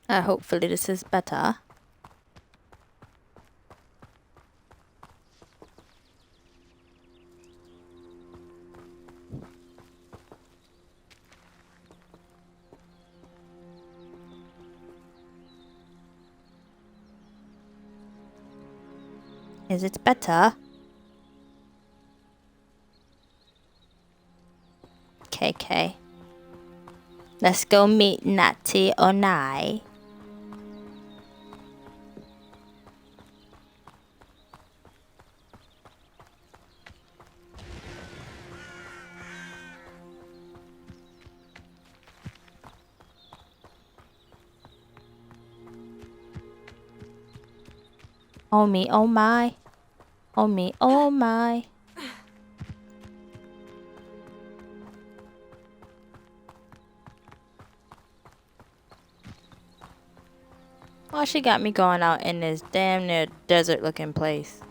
Hopefully this is better. Is it better? Okay. Let's go meet Natty Onai. Oh me, oh my. Oh me, oh my. Oh, she got me going out in this damn near desert looking place.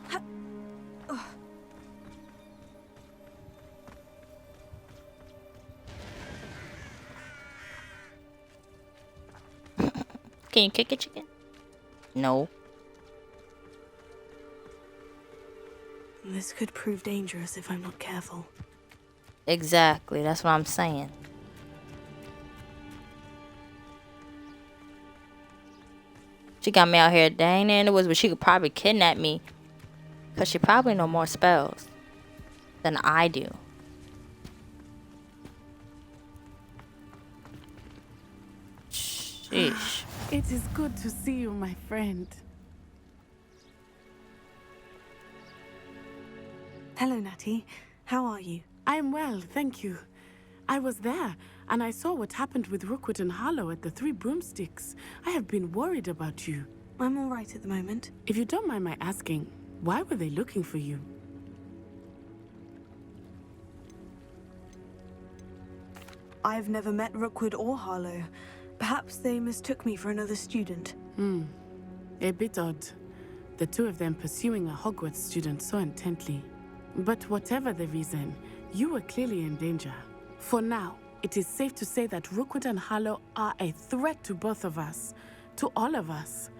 Can you kick a chicken? No. This could prove dangerous if I'm not careful. Exactly, that's what I'm saying. She got me out here dang near in the woods, but she could probably kidnap me. Because she probably know more spells than I do. Sheesh. It is good to see you, my friend. Hello, Natty. How are you? I am well, thank you. I was there, and I saw what happened with Rookwood and Harlow at the Three Broomsticks. I have been worried about you. I'm all right at the moment. If you don't mind my asking, why were they looking for you? I've never met Rookwood or Harlow. Perhaps they mistook me for another student. A bit odd. The two of them pursuing a Hogwarts student so intently. But whatever the reason, you were clearly in danger. For now, it is safe to say that Rookwood and Harlow are a threat to both of us. To all of us.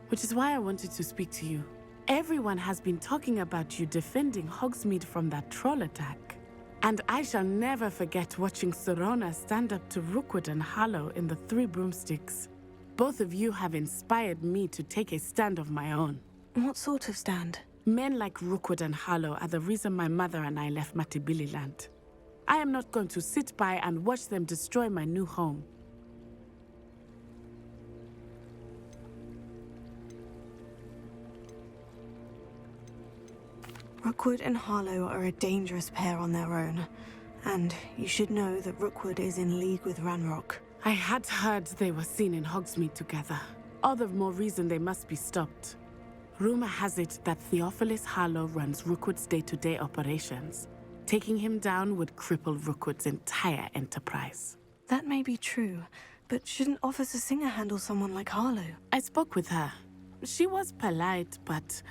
Which is why I wanted to speak to you. Everyone has been talking about you defending Hogsmeade from that troll attack. And I shall never forget watching Serona stand up to Rookwood and Harlow in the Three Broomsticks. Both of you have inspired me to take a stand of my own. What sort of stand? Men like Rookwood and Harlow are the reason my mother and I left Matibililand. I am not going to sit by and watch them destroy my new home. Rookwood and Harlow are a dangerous pair on their own. And you should know that Rookwood is in league with Ranrock. I had heard they were seen in Hogsmeade together. All the more reason they must be stopped. Rumor has it that Theophilus Harlow runs Rookwood's day-to-day operations. Taking him down would cripple Rookwood's entire enterprise. That may be true, but shouldn't Officer Singer handle someone like Harlow? I spoke with her. She was polite, but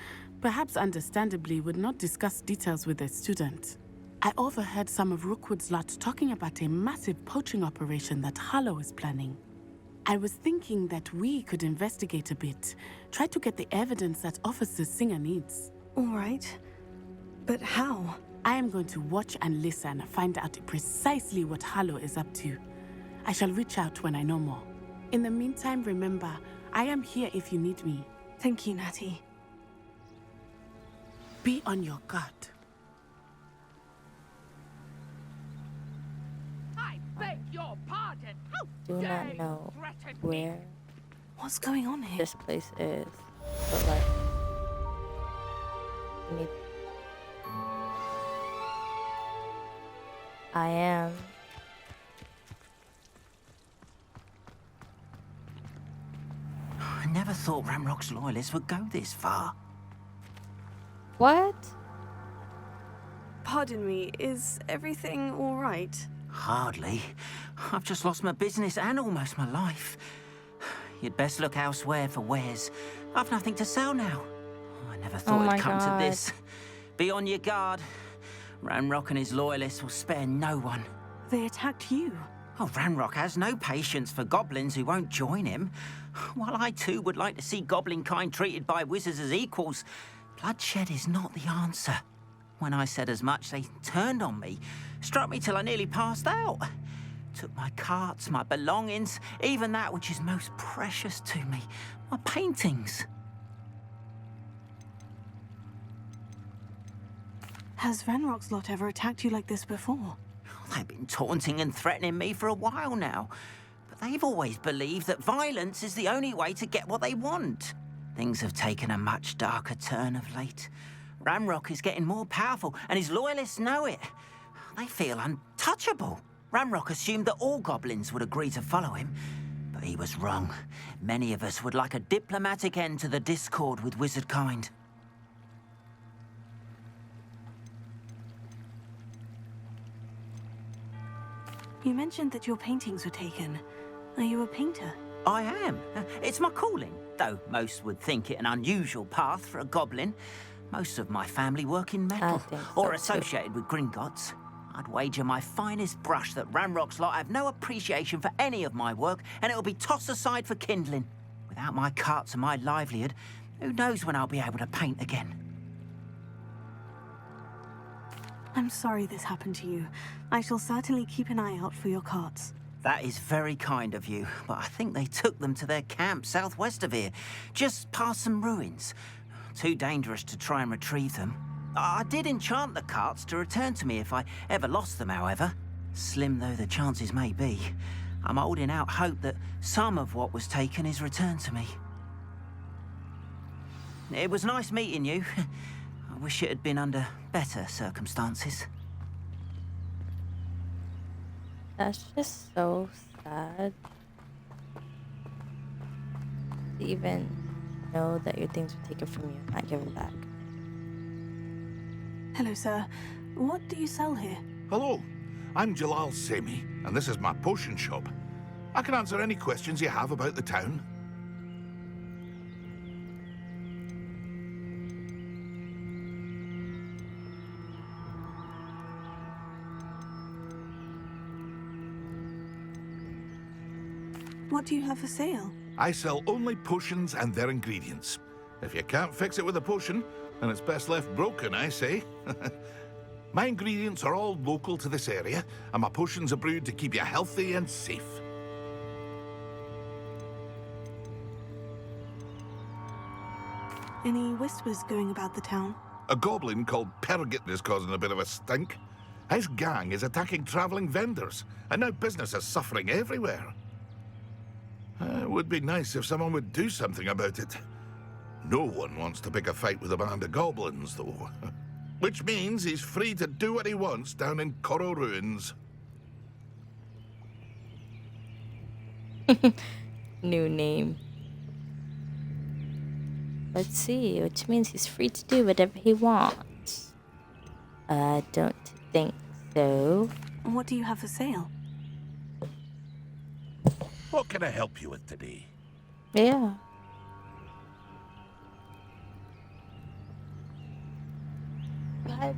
perhaps understandably would not discuss details with a student. I overheard some of Rookwood's lot talking about a massive poaching operation that Harlow is planning. I was thinking that we could investigate a bit, try to get the evidence that Officer Singer needs. All right. But how? I am going to watch and listen, find out precisely what Harlow is up to. I shall reach out when I know more. In the meantime, remember, I am here if you need me. Thank you, Natty. Be on your guard. I beg your pardon. How Do dare not you know threaten me? where What's going on here? this place is. But like, I am. I never thought Ramrock's loyalists would go this far. What? Pardon me, is everything all right? Hardly. I've just lost my business and almost my life. You'd best look elsewhere for wares. I've nothing to sell now. I never thought my it'd come God. to this. Be on your guard. Ramrock and his loyalists will spare no one. They attacked you. Oh, Ranrock has no patience for goblins who won't join him. While I too would like to see goblin kind treated by wizards as equals, bloodshed is not the answer. When I said as much, they turned on me, struck me till I nearly passed out. Took my carts, my belongings, even that which is most precious to me, my paintings. Has Ranrock's lot ever attacked you like this before? They've been taunting and threatening me for a while now, but they've always believed that violence is the only way to get what they want. Things have taken a much darker turn of late. Ranrock is getting more powerful, and his loyalists know it. They feel untouchable. Ranrock assumed that all goblins would agree to follow him, but he was wrong. Many of us would like a diplomatic end to the discord with wizard kind. You mentioned that your paintings were taken. Are you a painter? I am. It's my calling, though most would think it an unusual path for a goblin. Most of my family work in metal, or associated with Gringotts. I'd wager my finest brush that Ranrock's lot have no appreciation for any of my work, and it'll be tossed aside for kindling. Without my carts and my livelihood, who knows when I'll be able to paint again? I'm sorry this happened to you. I shall certainly keep an eye out for your carts. That is very kind of you, but I think they took them to their camp southwest of here, just past some ruins. Too dangerous to try and retrieve them. I did enchant the carts to return to me if I ever lost them, however. Slim though the chances may be, I'm holding out hope that some of what was taken is returned to me. It was nice meeting you. I wish it had been under better circumstances. That's just so sad. To even know that your things were taken from you and not given back. Hello, sir. What do you sell here? Hello, I'm Jalal Semi, and this is my potion shop. I can answer any questions you have about the town. What do you have for sale? I sell only potions and their ingredients. If you can't fix it with a potion, then it's best left broken, I say. My ingredients are all local to this area, and my potions are brewed to keep you healthy and safe. Any whispers going about the town? A goblin called Pergit is causing a bit of a stink. His gang is attacking traveling vendors, and now business is suffering everywhere. It would be nice if someone would do something about it. No one wants to pick a fight with a band of goblins, though. Which means he's free to do what he wants down in Coral Ruins. New name. Let's see, which means he's free to do whatever he wants. I don't think so. What do you have for sale? What can I help you with today? Yeah. God.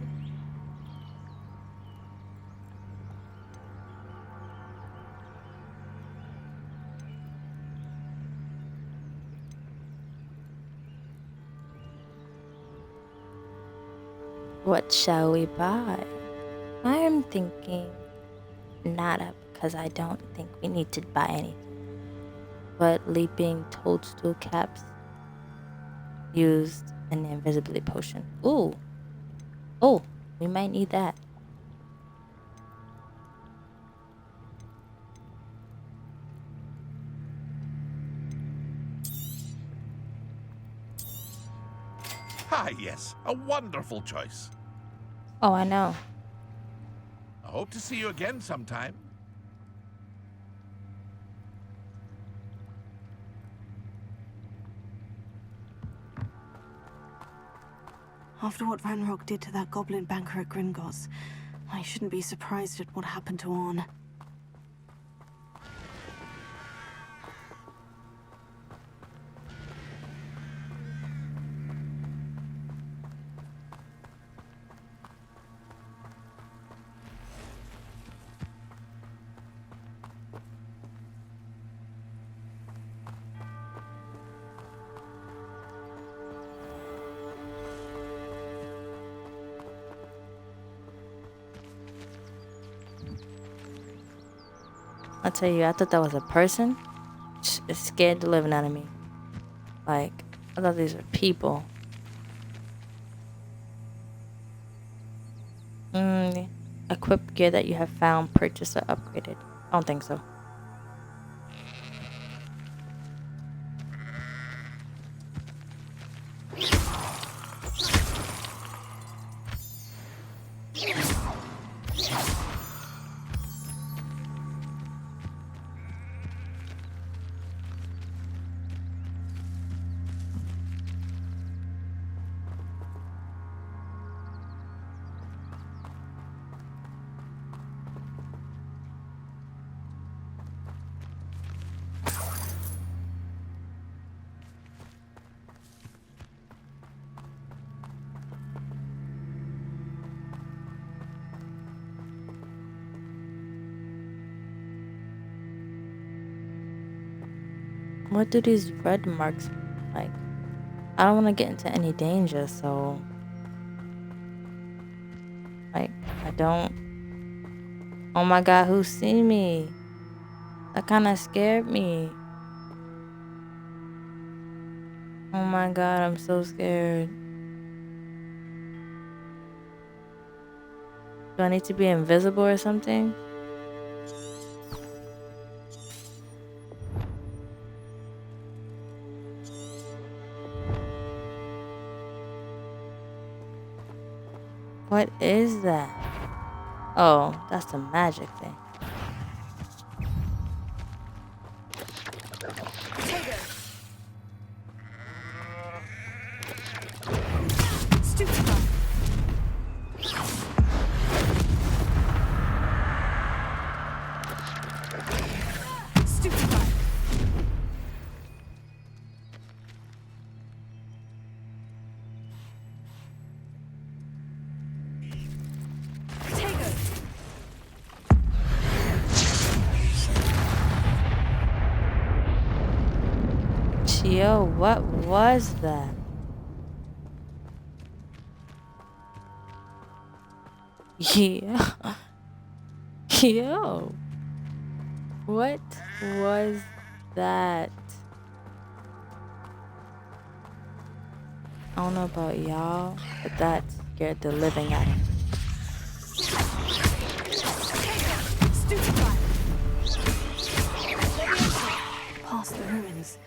What shall we buy? I'm thinking nada, because I don't think we need to buy anything. But leaping toadstool caps used an invisibility potion. Ooh. Oh, we might need that. Ah, yes, a wonderful choice. Oh, I know. I hope to see you again sometime. After what Ranrock did to that goblin banker at Gringotts, I shouldn't be surprised at what happened to Orn. I tell you, I thought that was a person. It scared the living out of me. Like, I thought these were people. Equipped gear that you have found, purchased, or upgraded. I don't think so. What do these red marks mean? Like, I don't want to get into any danger, so... Like, I don't... Oh my god, who see me? That kind of scared me. Oh my god, I'm so scared. Do I need to be invisible or something? What is that? Oh, that's the magic thing. Yo, what was that? Yeah. Yo. What was that? I don't know about y'all, but that scared the living out of me. Past the ruins.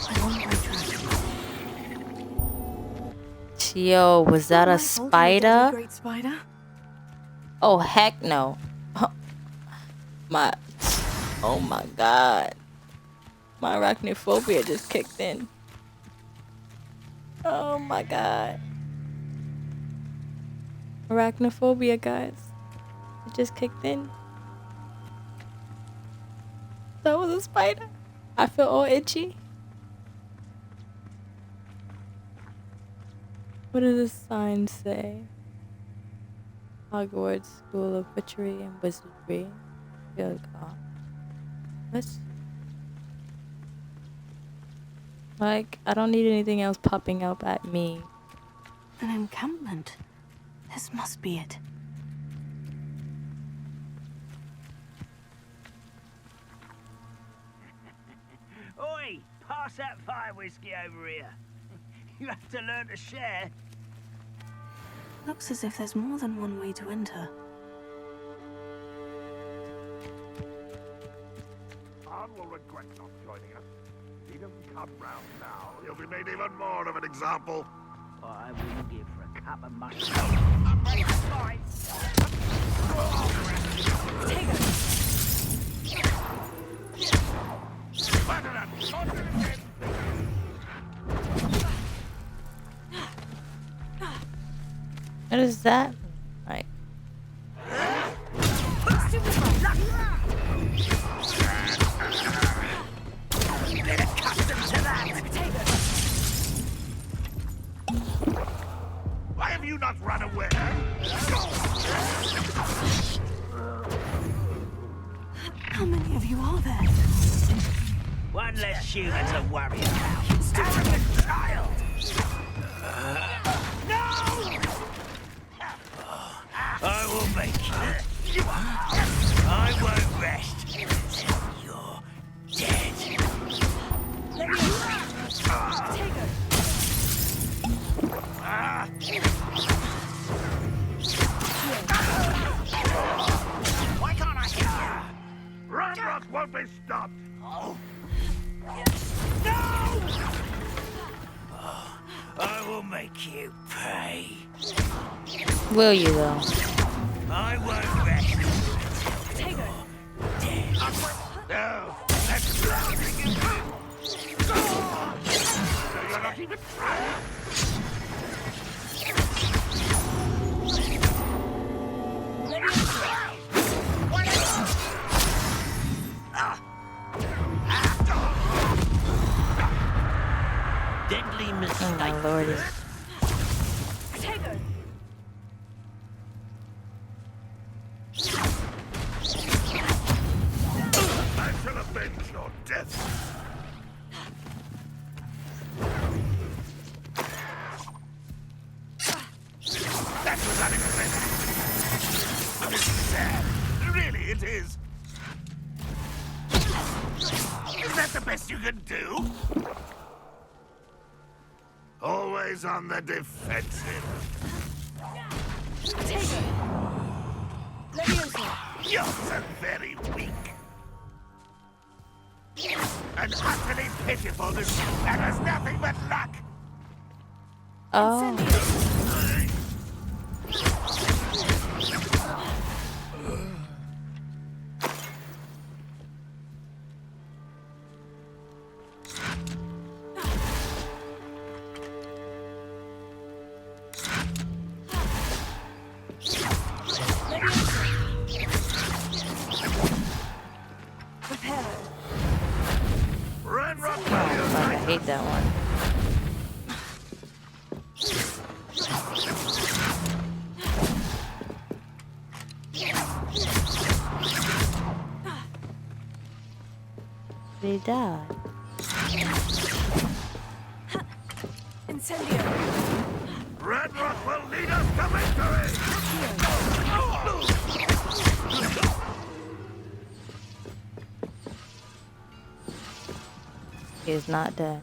I'm on my track. Yo, was that a spider? Great spider? Oh, heck no. Oh my god. My arachnophobia just kicked in. Oh my god. Arachnophobia, guys. It just kicked in. That was a spider. I feel all itchy. What does this sign say? Hogwarts School of Witchery and Wizardry. Good God. Let's... Like, I don't need anything else popping up at me. An encampment. This must be it. Oi! Pass that fire whiskey over here. You have to learn to share. Looks as if there's more than one way to enter. Anne will regret not joining us. If he doesn't come round now, he'll be made even more of an example. I wouldn't give for a cup of mustard. I'm ready to fight. What is that? Like... Get accustomed to that. Why have you not run away? How many of you are there? One less human to worry about. Arrogant child! No! I will make you. I won't rest rock won't be stopped! Oh. No! Oh, I will make you pay. Will you though? I won't rest until you're dead. No, that's drowning in him! So you're not even trying! Deadly Oh mistake. my lordy. I shall avenge your death! That was unexpected! This is sad. Really, it is. Is that the best you can do? Always on the defensive. You're so very weak. And utterly pitiful that has nothing but luck. Oh. Run, run, Oh, fuck, I hate that one. Did he die? Red Rock will lead us to victory! He is not dead.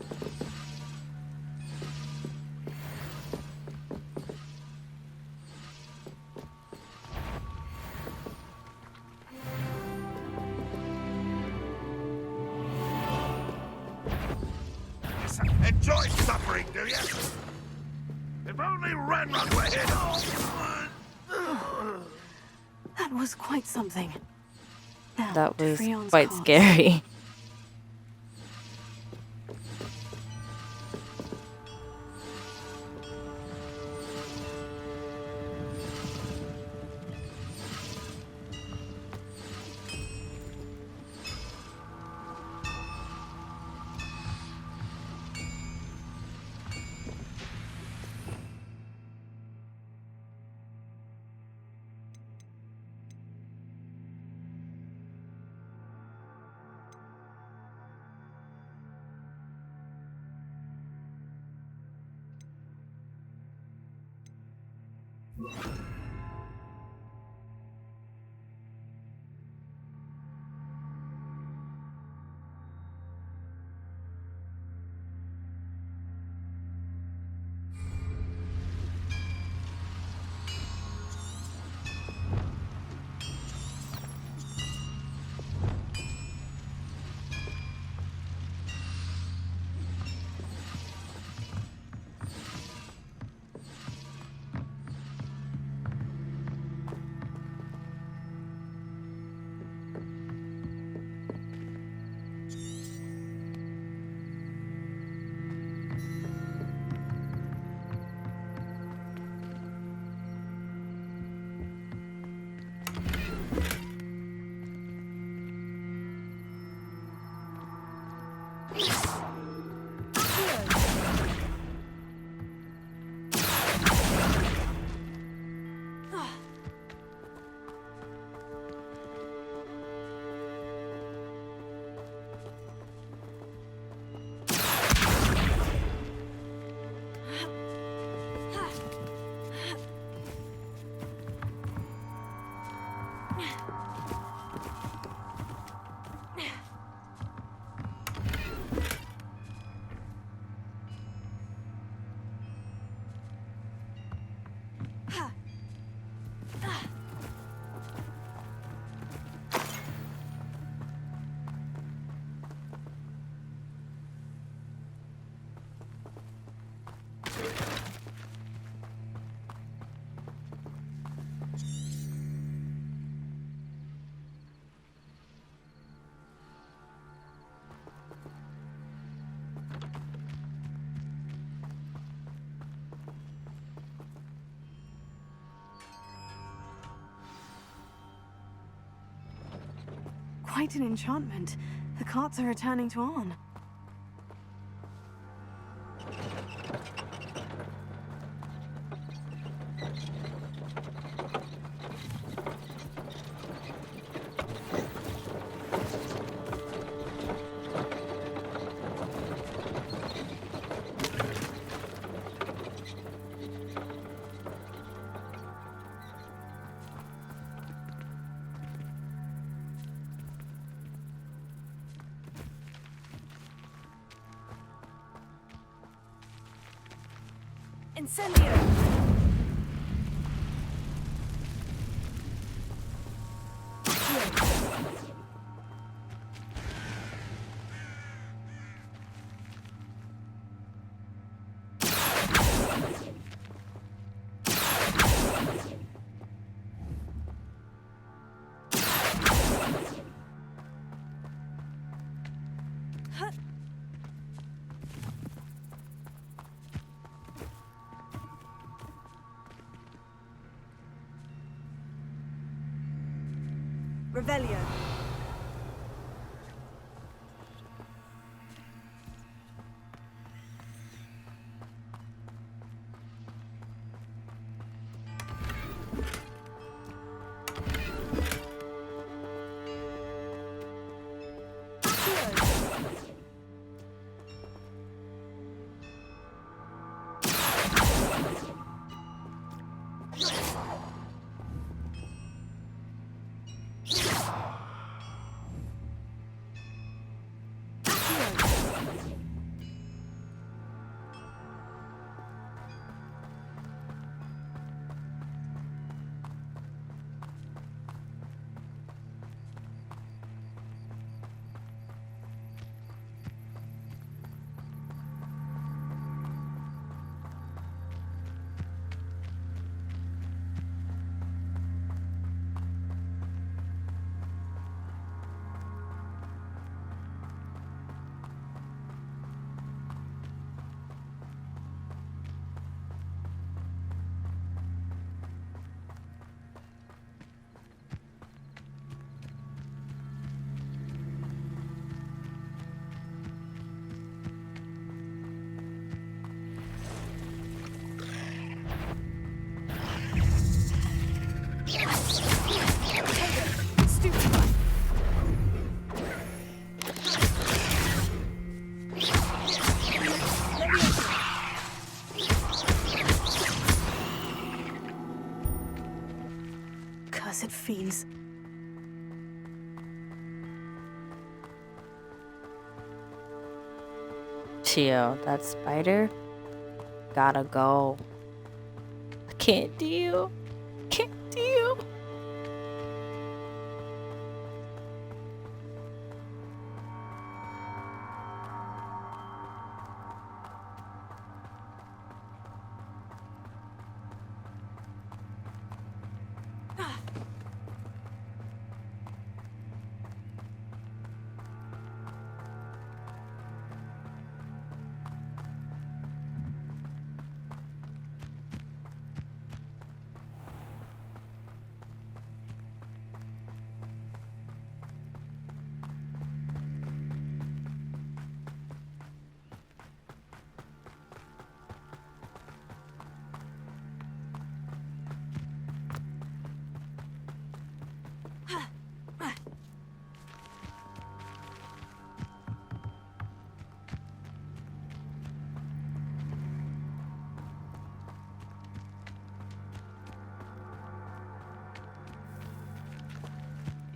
Enjoy suffering, do you? If only Renrock were here! That was quite something. Now, That to was Freon's quite corpse. scary. quite an enchantment. The carts are returning to Arn. Incendio! Revelio. Cursed fiends. Chill, that spider gotta go. I can't deal. Can't deal.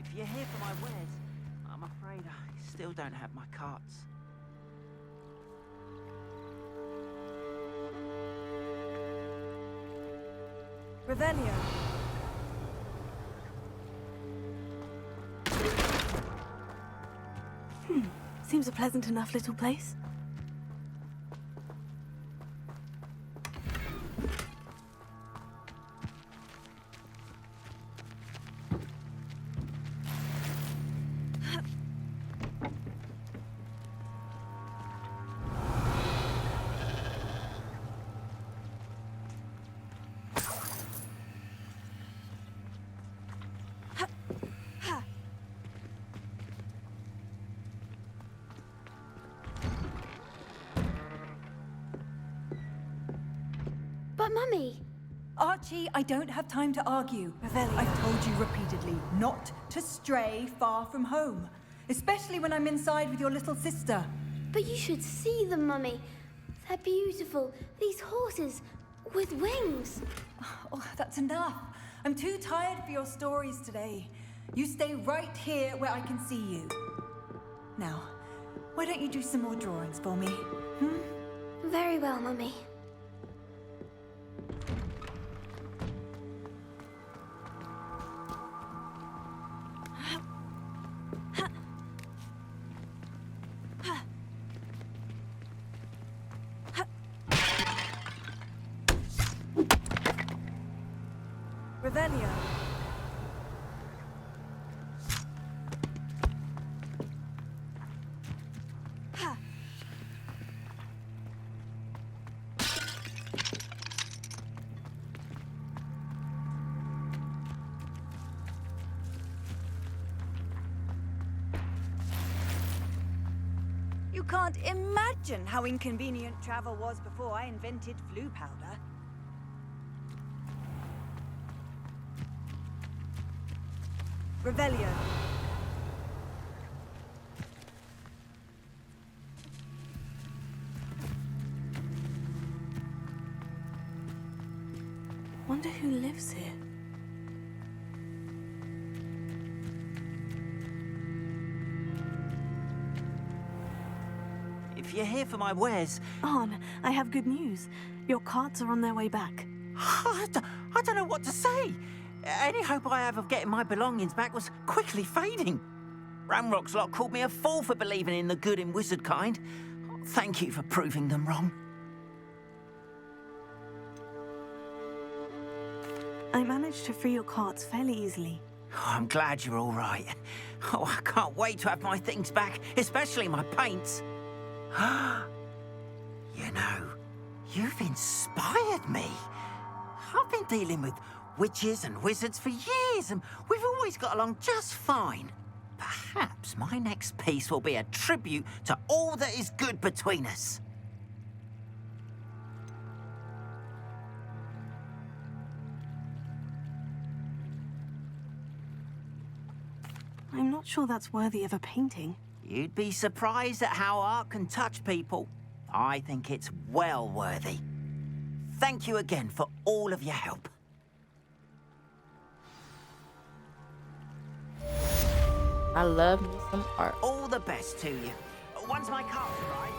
If you're here for my wares, I'm afraid I still don't have my carts. Revelio. Seems a pleasant enough little place. But Mummy... Archie, I don't have time to argue. I've told you repeatedly not to stray far from home. Especially when I'm inside with your little sister. But you should see them, Mummy. They're beautiful. These horses with wings. Oh, that's enough. I'm too tired for your stories today. You stay right here where I can see you. Now, why don't you do some more drawings for me? Very well, Mummy. Revelio. You can't imagine how inconvenient travel was before I invented flu powder. Revelio. Wonder who lives here. If you're here for my wares... Arn, I have good news. Your carts are on their way back. I don't know what to say. Any hope I have of getting my belongings back was quickly fading. Ramrock's lot called me a fool for believing in the good in wizard kind. Thank you for proving them wrong. I managed to free your carts fairly easily. Oh, I'm glad you're all right. Oh, I can't wait to have my things back, especially my paints. You know, you've inspired me. I've been dealing with witches and wizards for years, and we've always got along just fine. Perhaps my next piece will be a tribute to all that is good between us. I'm not sure that's worthy of a painting. You'd be surprised at how art can touch people. I think it's well worthy. Thank you again for all of your help. I love me some art. All the best to you. Once my car's right.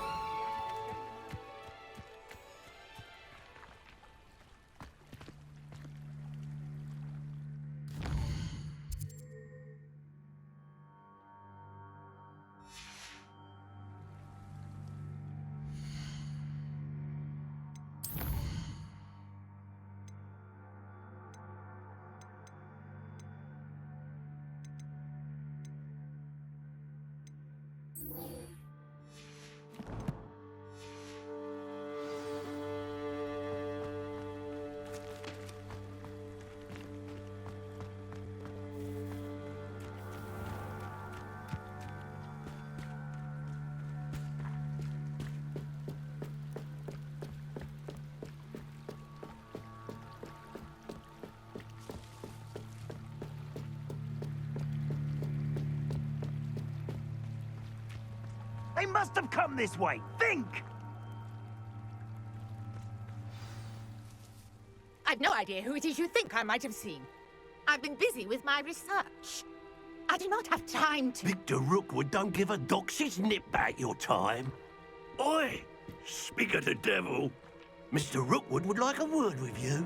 They must have come this way. Think! I've no idea who it is you think I might have seen. I've been busy with my research. I do not have time to... Victor Rookwood don't give a doxy's nip back your time. Oi! Speak of the devil. Mr. Rookwood would like a word with you.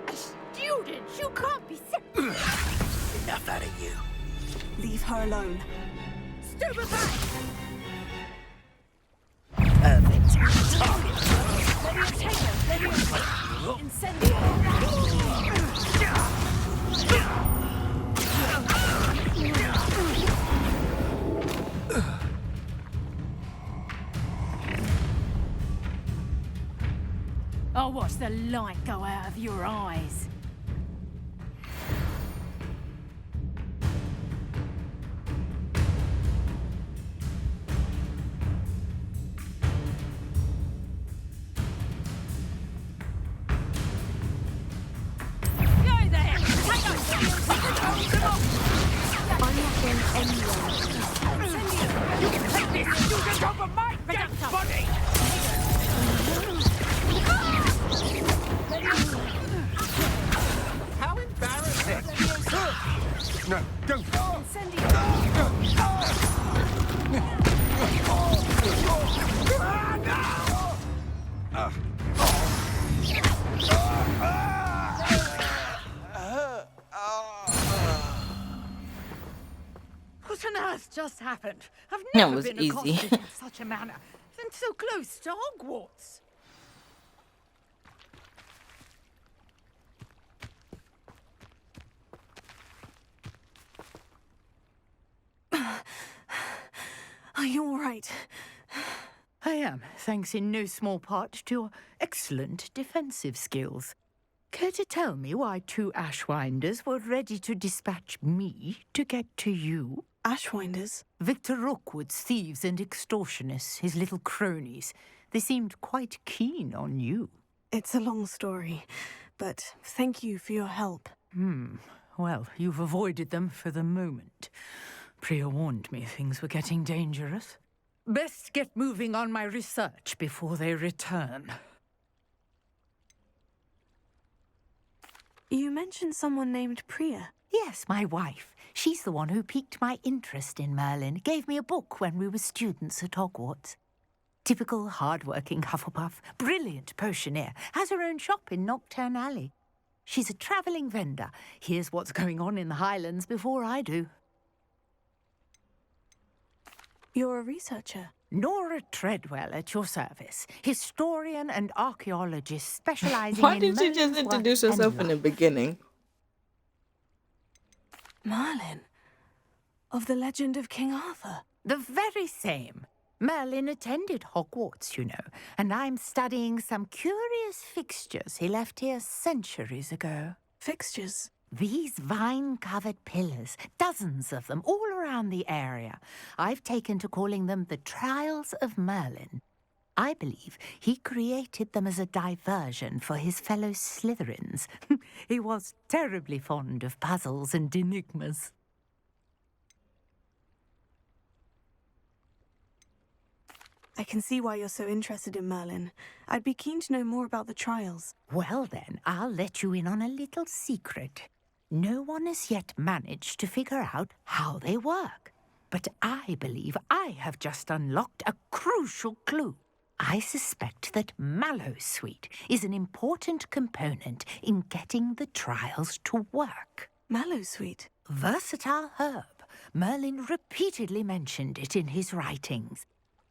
A student? You can't be serious. Enough out of you. Leave her alone. Stupefy! Perfect. Target. I'll watch the light go out of your eyes. You take this student over my dead body! How embarrassing! No, don't! What on earth just happened? I've That never was been easy. accosted in such a manner, and so close to Hogwarts. Are you all right? I am, thanks in no small part to your excellent defensive skills. Care to tell me why 2 Ashwinders were ready to dispatch me to get to you? Ashwinders? Victor Rookwood's thieves and extortionists, his little cronies. They seemed quite keen on you. It's a long story, but thank you for your help. Well, you've avoided them for the moment. Priya warned me things were getting dangerous. Best get moving on my research before they return. You mentioned someone named Priya. Yes, my wife. She's the one who piqued my interest in Merlin. Gave me a book when we were students at Hogwarts. Typical hard-working Hufflepuff, brilliant potioneer, has her own shop in Knockturn Alley. She's a travelling vendor. Hears what's going on in the Highlands before I do. You're a researcher? Nora Treadwell at your service. Historian and archaeologist specialising Why in did she just Merlin's introduce work and herself in the life. beginning? Merlin? Of the legend of King Arthur? The very same. Merlin attended Hogwarts, you know, and I'm studying some curious fixtures he left here centuries ago. Fixtures? These vine-covered pillars, dozens of them, all around the area. I've taken to calling them the Trials of Merlin. I believe he created them as a diversion for his fellow Slytherins. He was terribly fond of puzzles and enigmas. I can see why you're so interested in Merlin. I'd be keen to know more about the trials. Well then, I'll let you in on a little secret. No one has yet managed to figure out how they work. But I believe I have just unlocked a crucial clue. I suspect that Mallowsweet is an important component in getting the trials to work. Mallowsweet? Versatile herb. Merlin repeatedly mentioned it in his writings.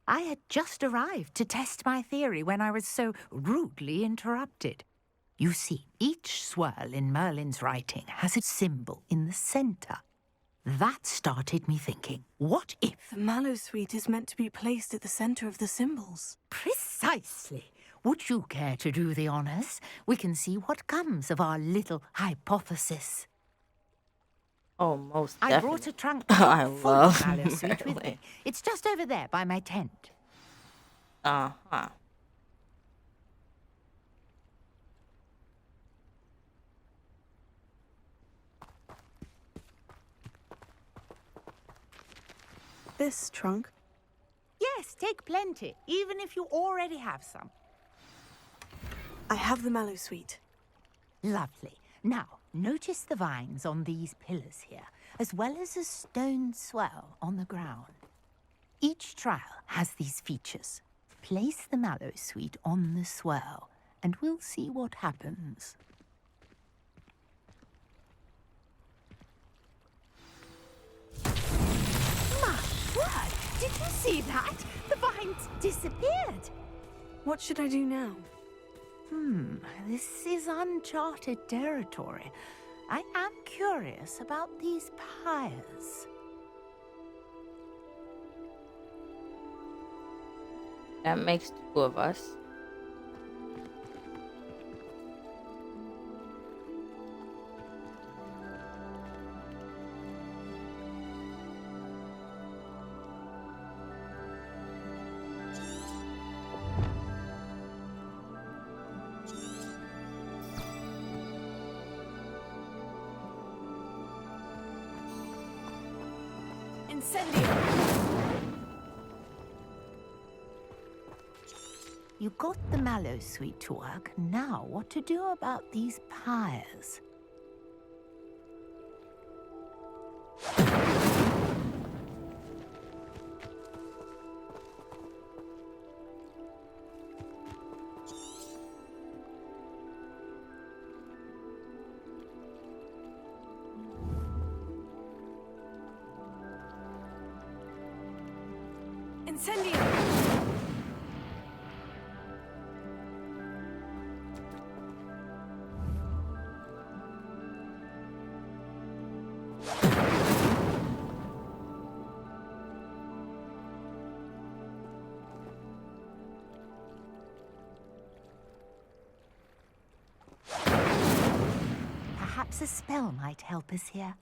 I had just arrived to test my theory when I was so rudely interrupted. You see, each swirl in Merlin's writing has a symbol in the centre. That started me thinking, what if... The Mallowsweet is meant to be placed at the centre of the symbols. Precisely. Would you care to do the honours? We can see what comes of our little hypothesis. Oh, most I definitely. brought a trunk I full love of Mallowsweet with Merlin. me. It's just over there by my tent. Uh-huh. This trunk? Yes, take plenty, even if you already have some. I have the Mallowsweet. Lovely. Now, notice the vines on these pillars here, as well as a stone swell on the ground. Each trial has these features. Place the Mallowsweet on the swell, and we'll see what happens. My word! Did you see that? The vines disappeared. What should I do now? This is uncharted territory. I am curious about these pyres. That makes 2 of us. Incendio! You got the mallow suite to work. Now, what to do about these pyres? Incendio! Perhaps a spell might help us here.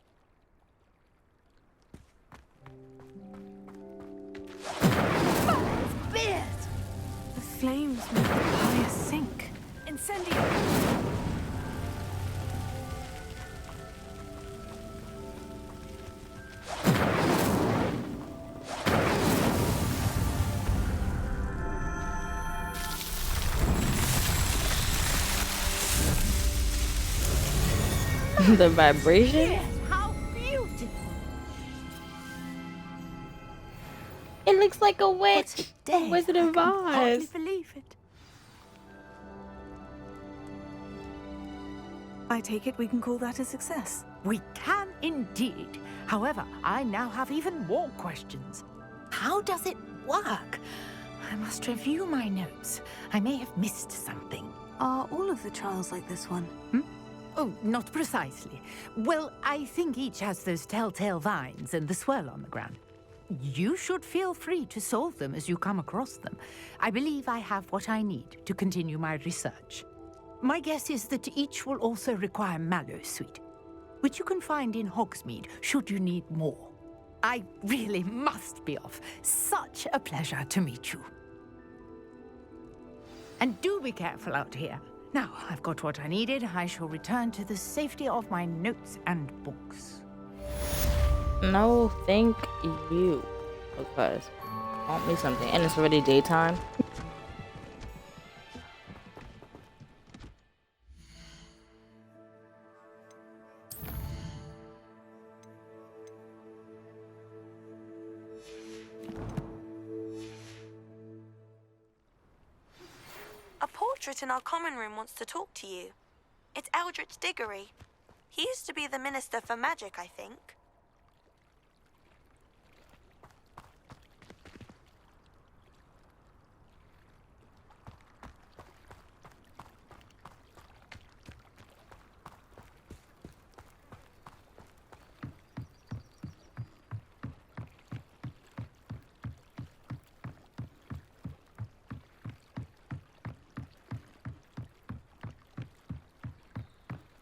The flames make the pyre sink. Incendio! The vibration? Yes, how beautiful! It looks like a witch. Day, Wizard I of can hardly Oz. believe it. I take it we can call that a success. We can indeed. However, I now have even more questions. How does it work? I must review my notes. I may have missed something. Are all of the trials like this one? Oh, not precisely. Well, I think each has those telltale vines and the swirl on the ground. You should feel free to solve them as you come across them. I believe I have what I need to continue my research. My guess is that each will also require mallow sweet, which you can find in Hogsmeade should you need more. I really must be off. Such a pleasure to meet you. And do be careful out here. Now, I've got what I needed. I shall return to the safety of my notes and books. No, thank you. Because want me something. And it's already daytime. A portrait in our common room wants to talk to you. It's Eldritch Diggory. He used to be the Minister for Magic, I think.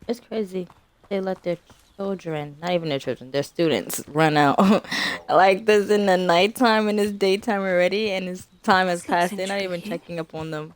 It's crazy. They let their children, not even their children, their students run out like this in the nighttime and it's daytime already and it's time has passed. They're not even checking up on them.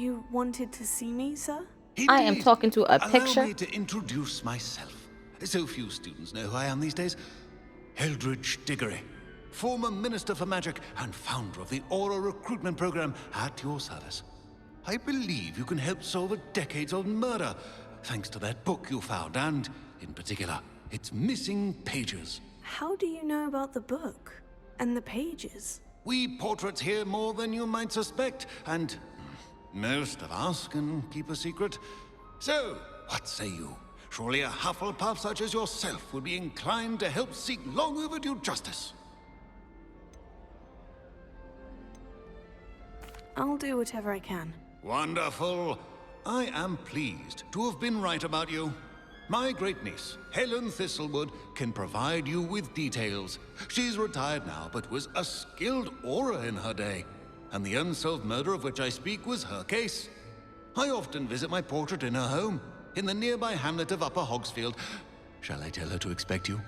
You wanted to see me, sir? I am talking to a picture. Allow me to introduce myself. So few students know who I am these days. Eldridge Diggory, former Minister for Magic and founder of the Aura recruitment program, at your service. I believe you can help solve a decades-old murder, thanks to that book you found, and, in particular, its missing pages. How do you know about the book? And the pages? We portraits hear more than you might suspect, and most of us can keep a secret. So, what say you? Surely a Hufflepuff such as yourself would be inclined to help seek long overdue justice. I'll do whatever I can. Wonderful. I am pleased to have been right about you. My great niece, Helen Thistlewood, can provide you with details. She's retired now, but was a skilled aura in her day. And the unsolved murder of which I speak was her case. I often visit my portrait in her home, in the nearby hamlet of Upper Hogsfield. Shall I tell her to expect you?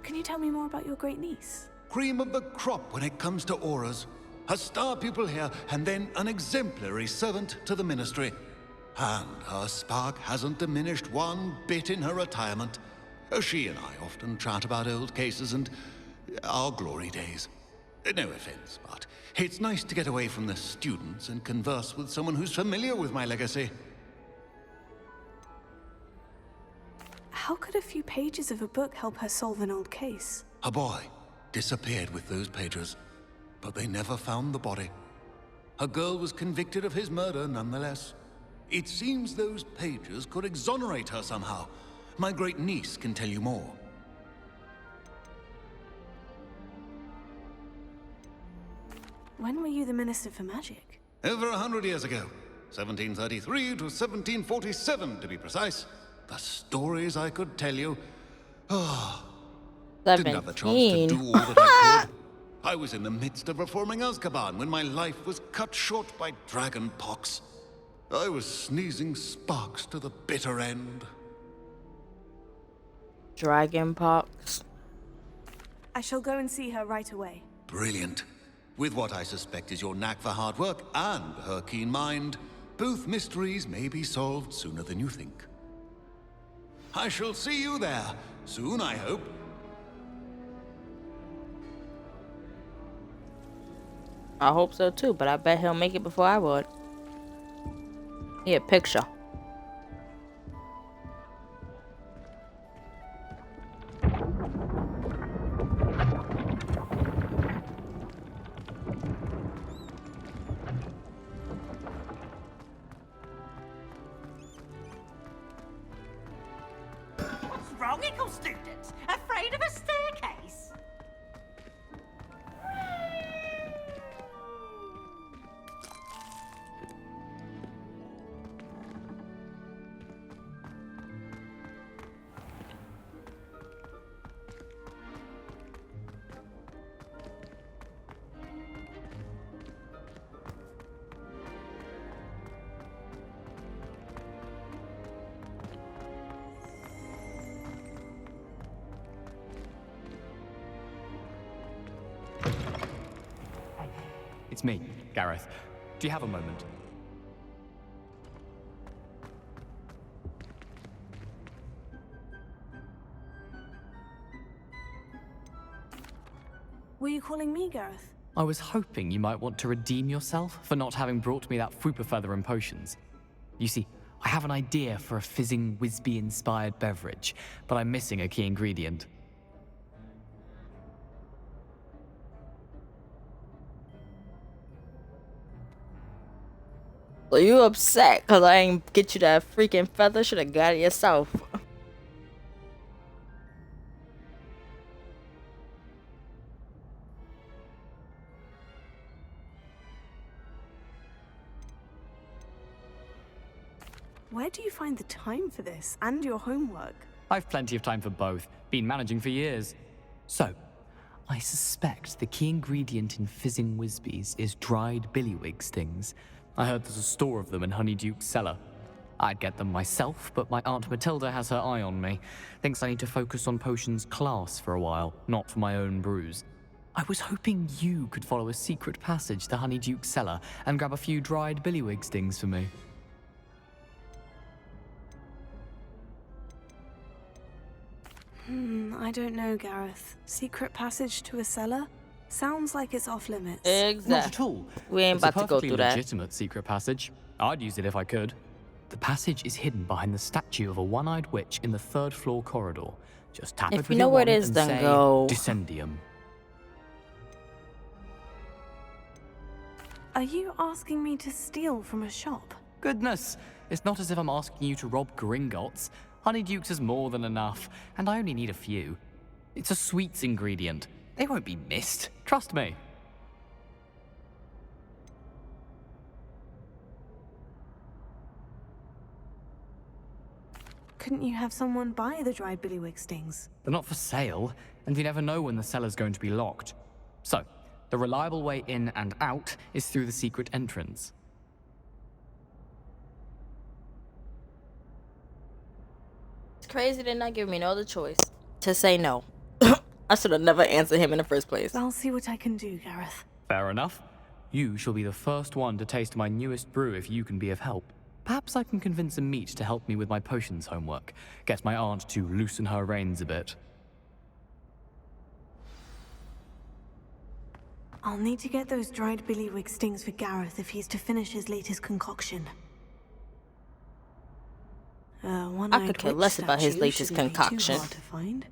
Can you tell me more about your great niece? Cream of the crop when it comes to auras. A star pupil here, and then an exemplary servant to the ministry. And her spark hasn't diminished one bit in her retirement. She and I often chat about old cases and our glory days. No offense, but it's nice to get away from the students and converse with someone who's familiar with my legacy. How could a few pages of a book help her solve an old case? A boy disappeared with those pages, but they never found the body. A girl was convicted of his murder nonetheless. It seems those pages could exonerate her somehow. My great niece can tell you more. When were you the Minister for Magic? Over 100 years ago. 1733 to 1747, to be precise. The stories I could tell you. Ah, didn't have the chance to do all that I could. I was in the midst of reforming Azkaban when my life was cut short by dragon pox. I was sneezing sparks to the bitter end. Dragon pox. I shall go and see her right away. Brilliant. With what I suspect is your knack for hard work and her keen mind, both mysteries may be solved sooner than you think. I shall see you there soon, I hope. I hope so too, but I bet he'll make it before I would. Yeah, picture. What's wrong, Eagle students? Afraid of a staircase? It's me, Gareth. Do you have a moment? Were you calling me, Gareth? I was hoping you might want to redeem yourself for not having brought me that Fwooper Feather and potions. You see, I have an idea for a fizzing Whizbee-inspired beverage, but I'm missing a key ingredient. So you upset because I ain't get you that freaking feather? Should have got it yourself. Where do you find the time for this and your homework? I've plenty of time for both. Been managing for years. So, I suspect the key ingredient in fizzing Whizbees is dried billywig stings. I heard there's a store of them in Honeyduke's cellar. I'd get them myself, but my Aunt Matilda has her eye on me. Thinks I need to focus on potions class for a while, not for my own brews. I was hoping you could follow a secret passage to Honeyduke's cellar and grab a few dried billywig stings for me. I don't know, Gareth. Secret passage to a cellar? Sounds like it's off limits. Exactly. Not at all. We ain't It's a about to go perfectly through that. legitimate secret passage. I'd use it if I could. The passage is hidden behind the statue of a one-eyed witch in the third-floor corridor. Just tap it If with you know your where it wand is, and then say, go. Descendium. Are you asking me to steal from a shop? Goodness, it's not as if I'm asking you to rob Gringotts. Honeyduke's is more than enough, and I only need a few. It's a sweets ingredient. They won't be missed. Trust me. Couldn't you have someone buy the dried billywig stings? They're not for sale, and you never know when the cellar's going to be locked. So, the reliable way in and out is through the secret entrance. It's crazy they're not giving me no other choice to say no. I should have never answered him in the first place. I'll see what I can do, Gareth. Fair enough. You shall be the first one to taste my newest brew if you can be of help. Perhaps I can convince a meat to help me with my potions homework. Get my aunt to loosen her reins a bit. I'll need to get those dried billywig stings for Gareth if he's to finish his latest concoction. I could care less about his latest concoction. Too hard to find.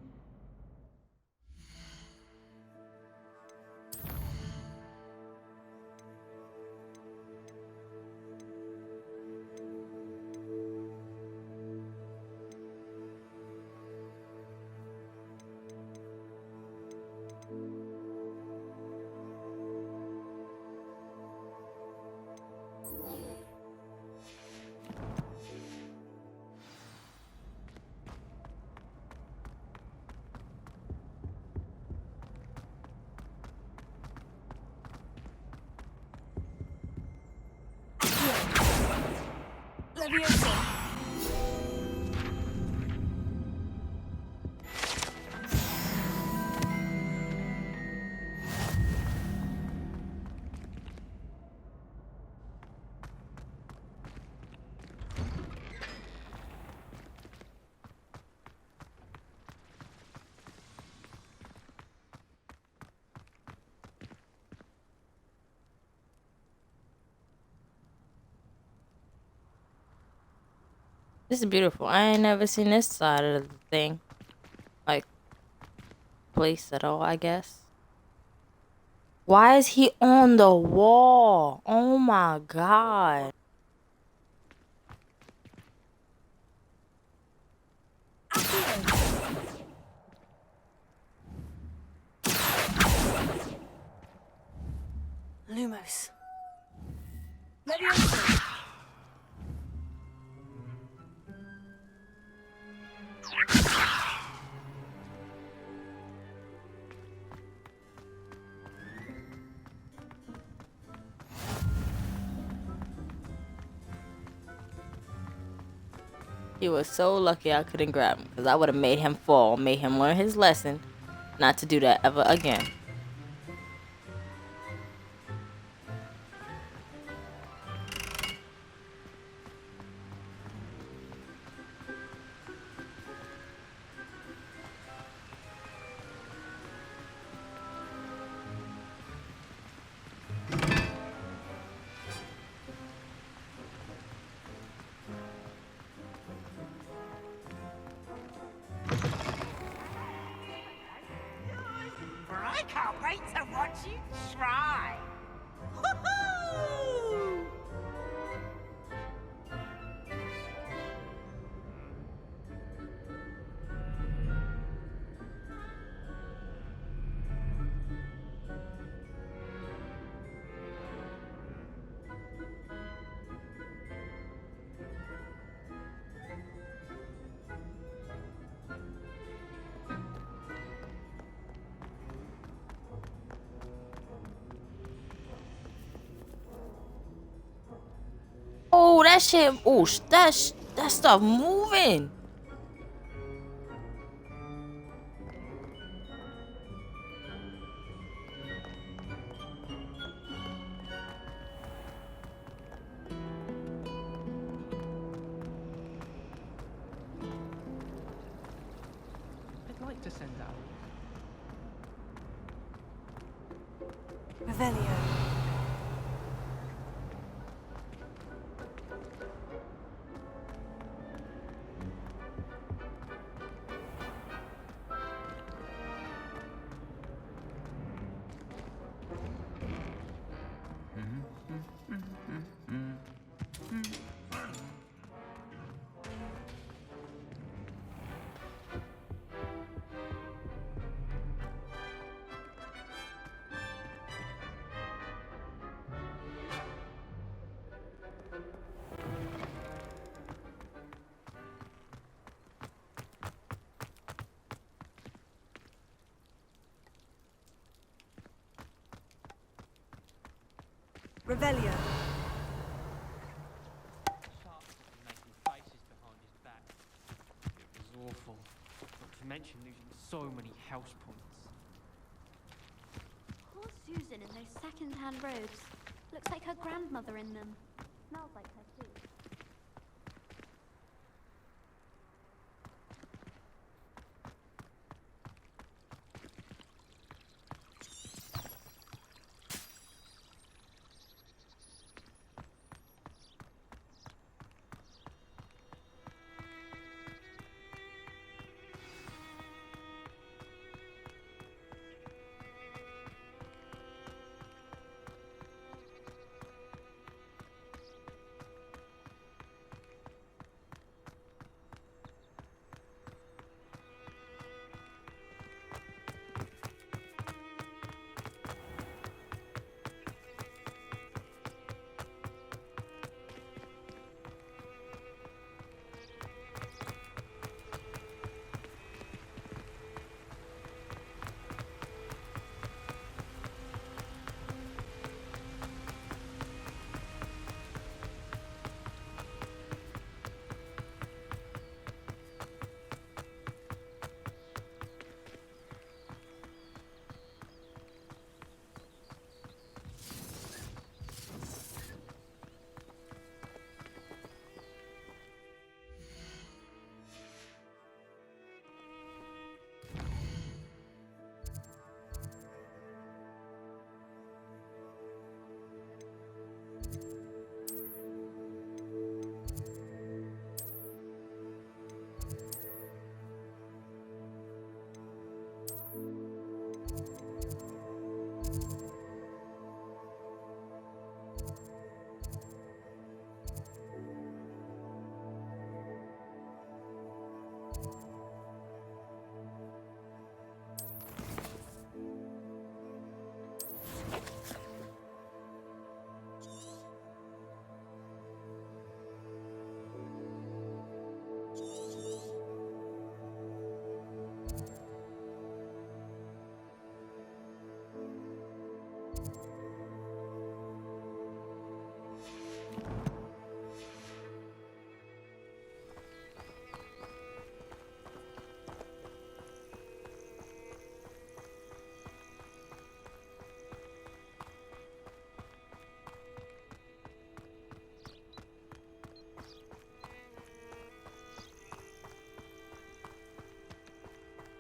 This is beautiful. I ain't never seen this side of the thing. Like, place at all, I guess. Why is he on the wall? Oh my god. Lumos. He was so lucky I couldn't grab him, because I would have made him fall, made him learn his lesson, not to do that ever again. I can't wait to watch you try. Woohoo! Oh, that shit. Oh, that's. That stuff moving. I'd like to send out. Revelio. Revelio. Making faces behind his back. It was awful. Not to mention losing so many house points. Poor Susan in those second-hand robes. Looks like her grandmother in them. Smells like her too.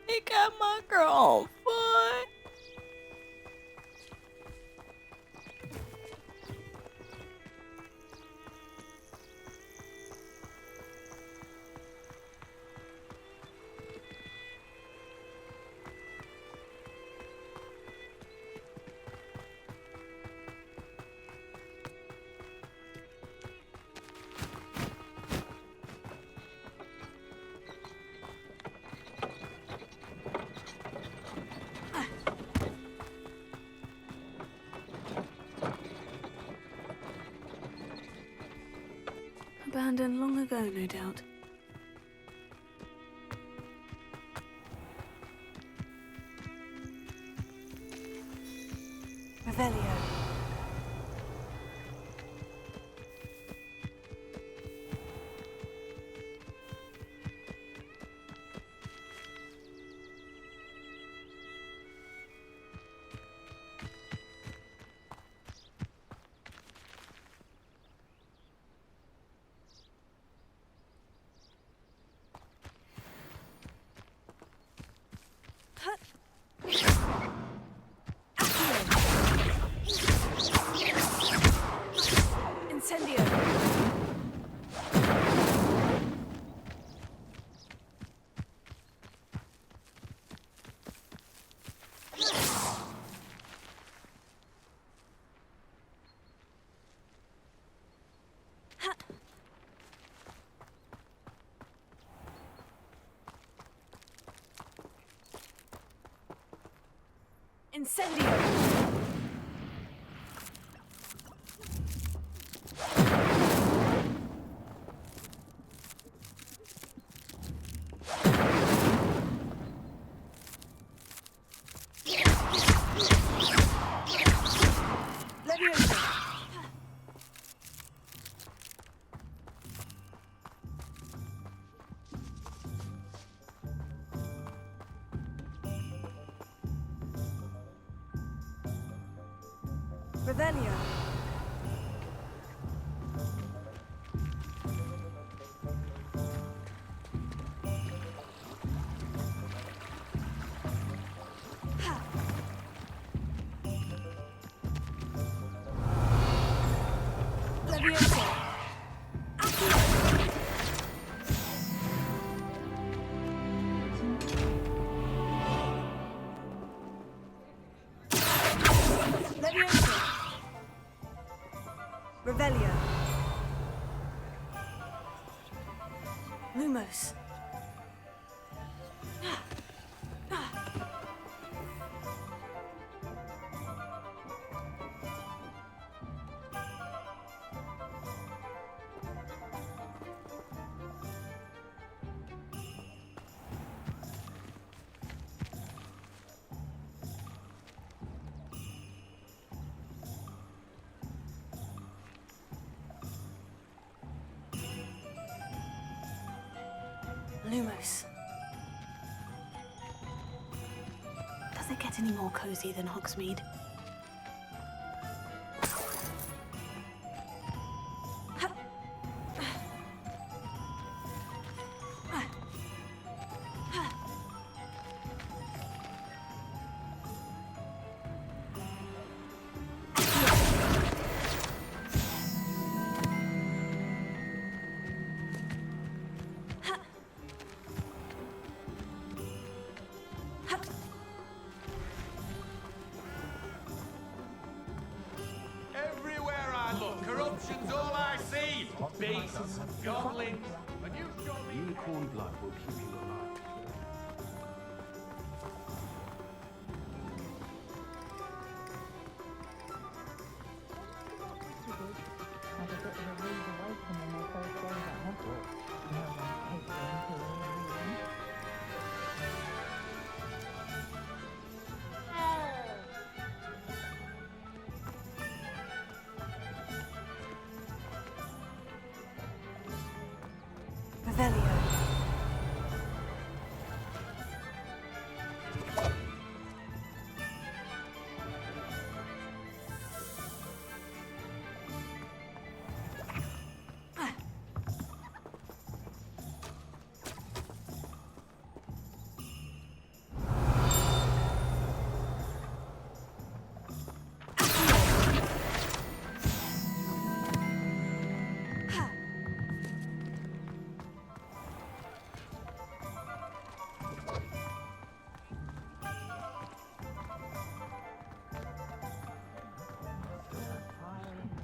He got my girl on foot. Abandoned long ago, no doubt. Revelio. Incendio! Revelio. Levioso. Levioso. Revelio. Lumos. Lumos. Does it get any more cozy than Hogsmeade? Everywhere I look, corruption's all I see. Beasts, goblins, and you show me. Unicorn blood will keep you alive. Revelio.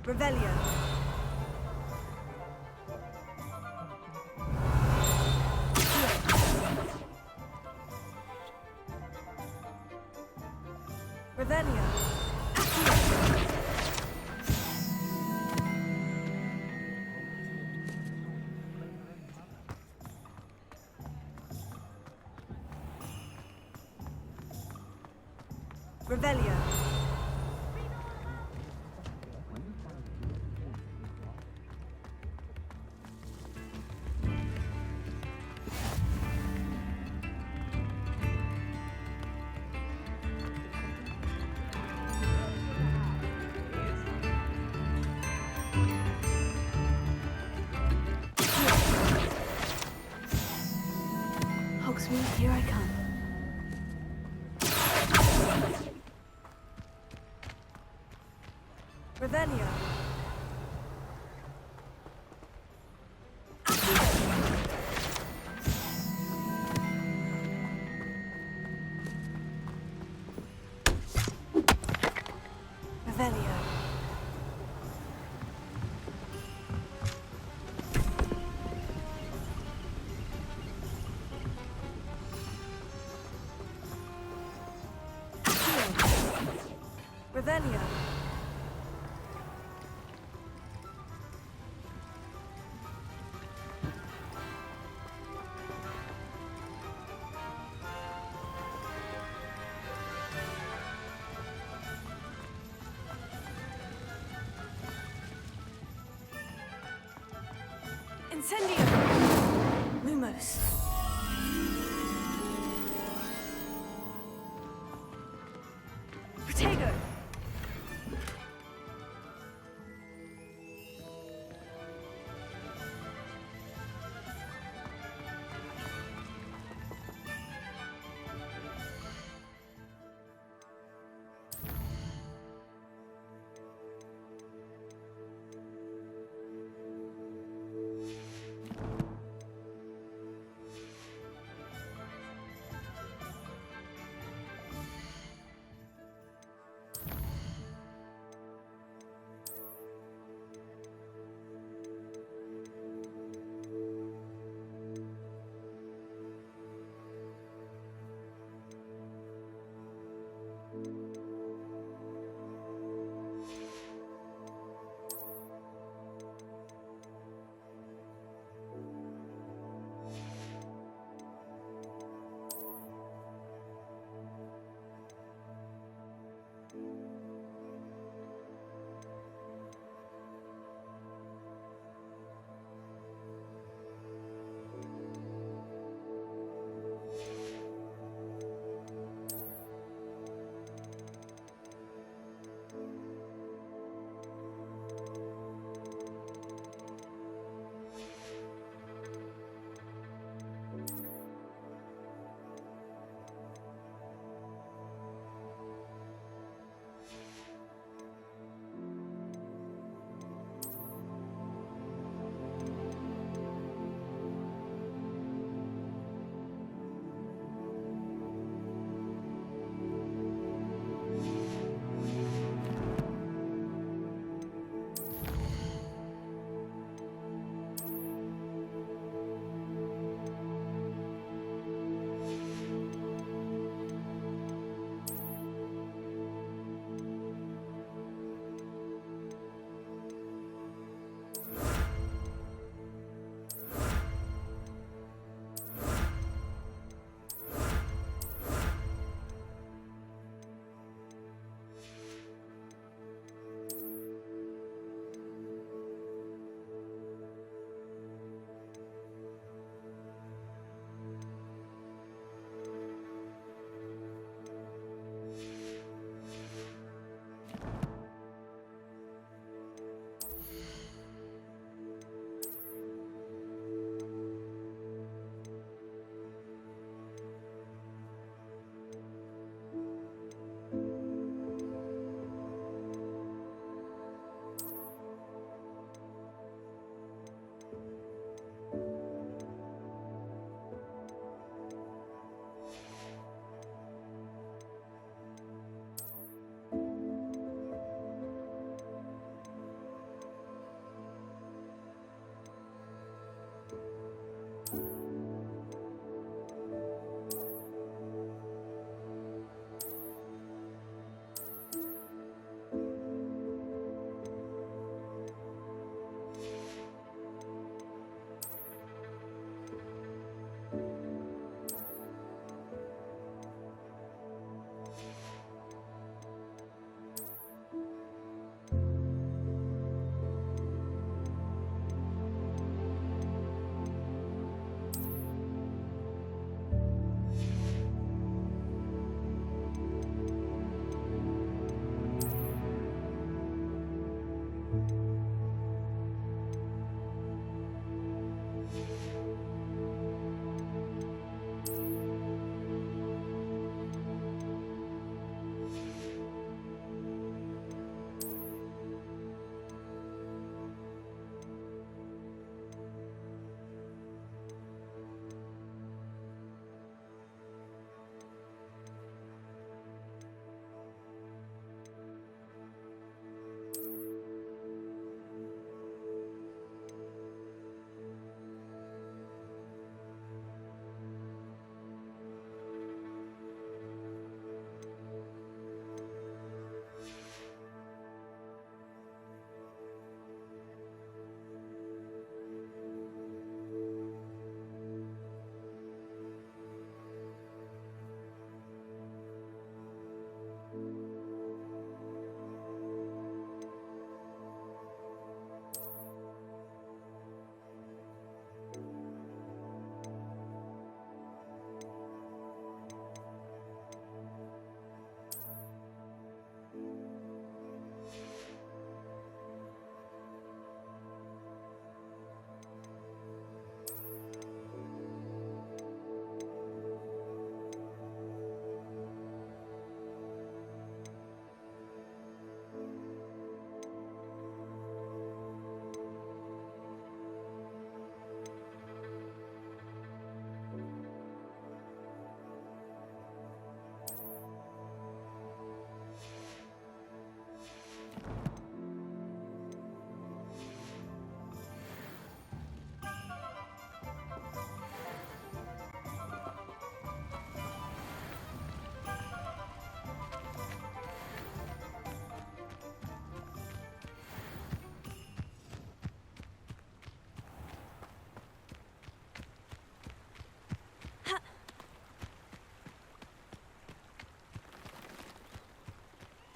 Revelio. Revelio. Revelio. Hogsmeade, here I come. Revelio. Revelio. Revelio. Incendio! Lumos. Protego!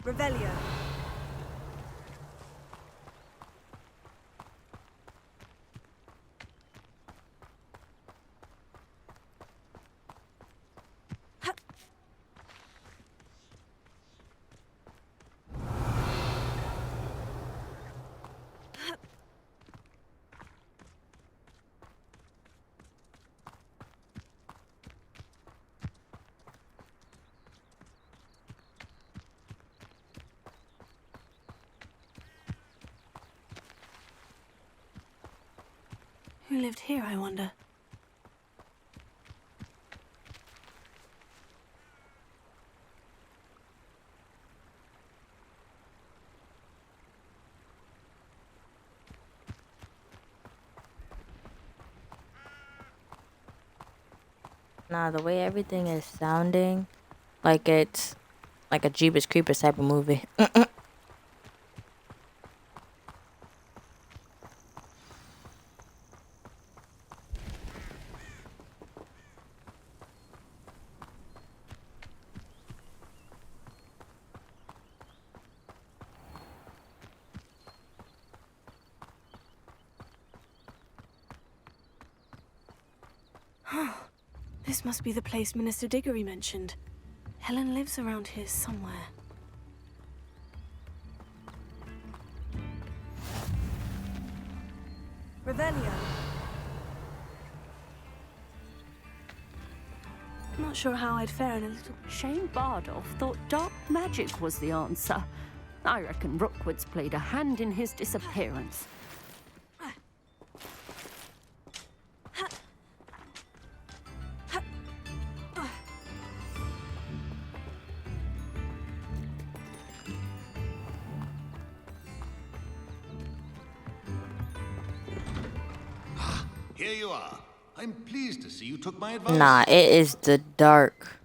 Revelio. Who lived here, I wonder? Nah, the way everything is sounding, like it's like a Jeepers Creepers type of movie. This must be the place Minister Diggory mentioned. Helen lives around here somewhere. Revelio. Not sure how I'd fare in a little... Shane Bardolph thought dark magic was the answer. I reckon Rookwood's played a hand in his disappearance. Here you are. I'm pleased to see you took my advice. Nah, it is the dark.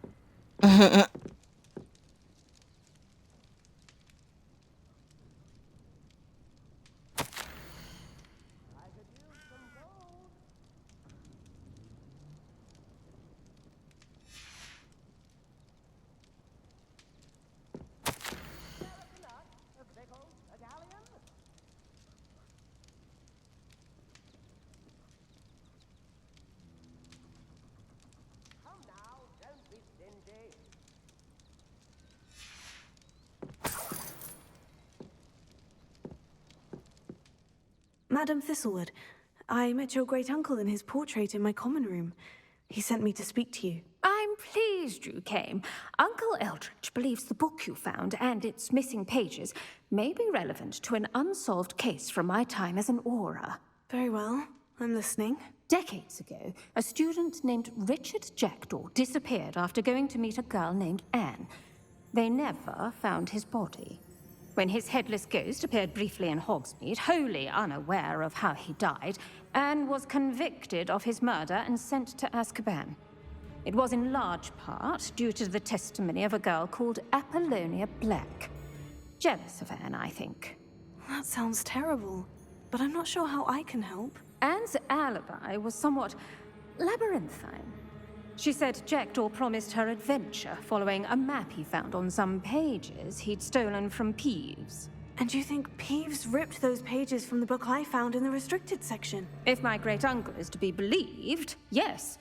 Madam Thistlewood, I met your great-uncle in his portrait in my common room. He sent me to speak to you. I'm pleased you came. Uncle Eldridge believes the book you found and its missing pages may be relevant to an unsolved case from my time as an aura. Very well. I'm listening. Decades ago, a student named Richard Jackdaw disappeared after going to meet a girl named Anne. They never found his body. When his headless ghost appeared briefly in Hogsmeade, wholly unaware of how he died, Anne was convicted of his murder and sent to Azkaban. It was in large part due to the testimony of a girl called Apollonia Black. Jealous of Anne, I think. That sounds terrible, but I'm not sure how I can help. Anne's alibi was somewhat labyrinthine. She said Jackdaw promised her adventure following a map he found on some pages he'd stolen from Peeves. And you think Peeves ripped those pages from the book I found in the restricted section? If my great-uncle is to be believed, yes.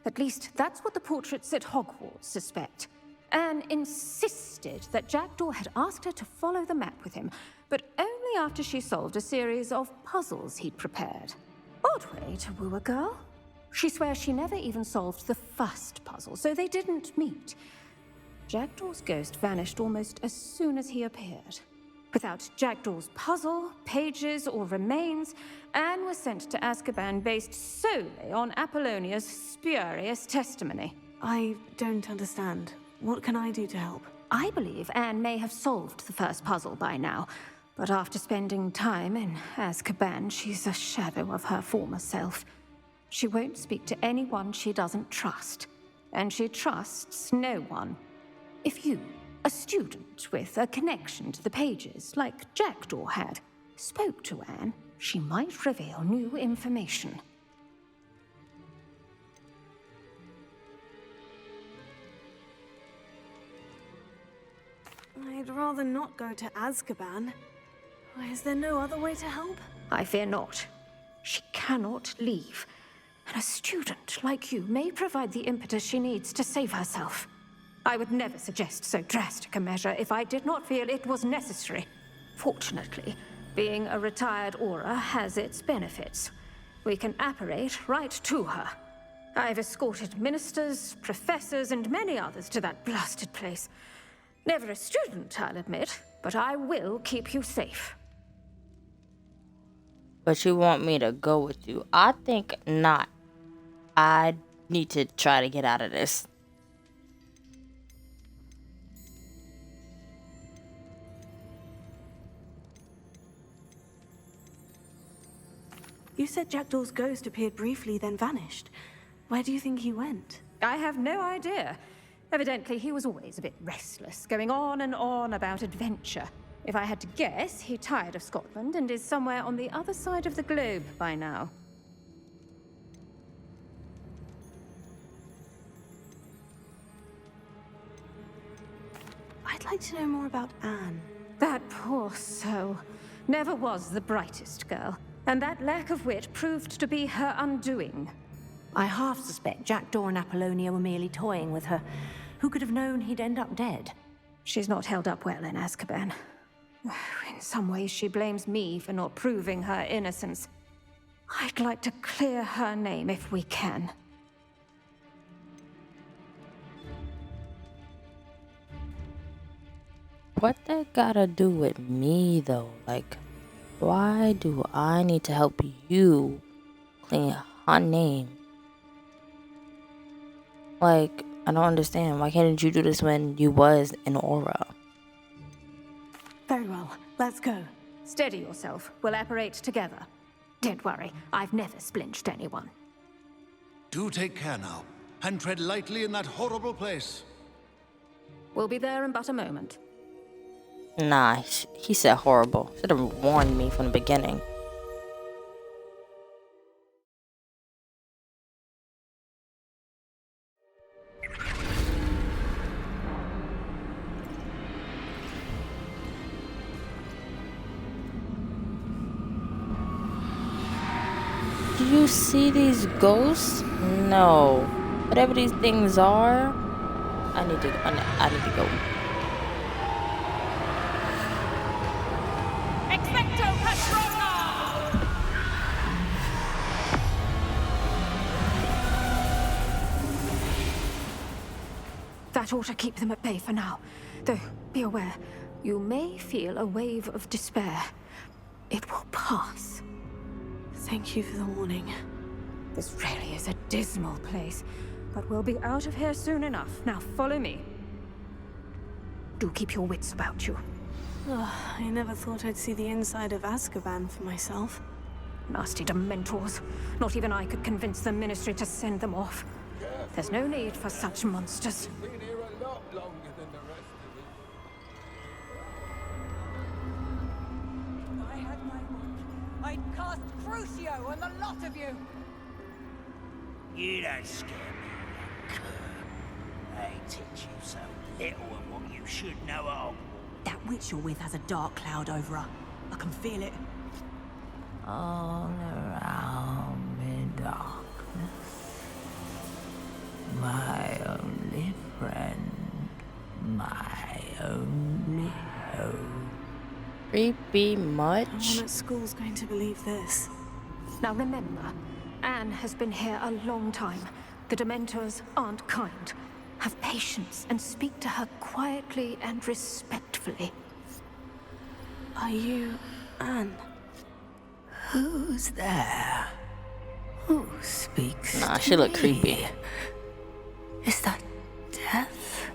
At least that's what the portraits at Hogwarts suspect. Anne insisted that Jackdaw had asked her to follow the map with him, but only after she solved a series of puzzles he'd prepared. Odd way to woo a girl. She swears she never even solved the first puzzle, so they didn't meet. Jackdaw's ghost vanished almost as soon as he appeared. Without Jackdaw's puzzle, pages, or remains, Anne was sent to Azkaban based solely on Apollonia's spurious testimony. I don't understand. What can I do to help? I believe Anne may have solved the first puzzle by now, but after spending time in Azkaban, she's a shadow of her former self. She won't speak to anyone she doesn't trust, and she trusts no one. If you, a student with a connection to the pages, like Jackdaw had, spoke to Anne, she might reveal new information. I'd I'd rather not go to Azkaban. Is there no other way to help? I fear not. She cannot leave. And a student like you may provide the impetus she needs to save herself. I would never suggest so drastic a measure if I did not feel it was necessary. Fortunately, being a retired Auror has its benefits. We can apparate right to her. I've escorted ministers, professors, and many others to that blasted place. Never a student, I'll admit, but I will keep you safe. But you want me to go with you? I think not. I need to try to get out of this. You said Jackdaw's ghost appeared briefly, then vanished. Where do you think he went? I have no idea. Evidently, he was always a bit restless, going on and on about adventure. If I had to guess, he tired of Scotland and is somewhere on the other side of the globe by now. I'd like to know more about Anne. That poor soul. Never was the brightest girl. And that lack of wit proved to be her undoing. I half suspect Jackdaw and Apollonia were merely toying with her. Who could have known he'd end up dead? She's not held up well in Azkaban. In some ways, she blames me for not proving her innocence. I'd like to clear her name if we can. What that gotta do with me, though? Like, why do I need to help you clean her name? Like, I don't understand. Why can't you do this when you was an Auror? Very well. Let's go. Steady yourself. We'll apparate together. Don't worry. I've never splinched anyone. Do take care now, and tread lightly in that horrible place. We'll be there in but a moment. Nah, he said horrible. Should have warned me from the beginning. Do you see these ghosts? No. Whatever these things are, I need to go. That ought to keep them at bay for now. Though, be aware, you may feel a wave of despair. It will pass. Thank you for the warning. This really is a dismal place, but we'll be out of here soon enough. Now follow me. Do keep your wits about you. I never thought I'd see the inside of Azkaban for myself. Nasty Dementors. Not even I could convince the Ministry to send them off. There's no need for such monsters. Been here a lot longer than the rest of us. I had my wish. I'd cast Crucio on the lot of you. You don't scare me, young cur. They teach you so little of what you should know of. That witch you're with has a dark cloud over her. I can feel it. All around me darkness. My only friend. My only hope. Creepy much? No one at school's going to believe this. Now remember, Anne has been here a long time. The Dementors aren't kind. Have patience and speak to her quietly and respectfully. Are you Anne? Who's there? Who speaks? Nah, she look creepy. Is that death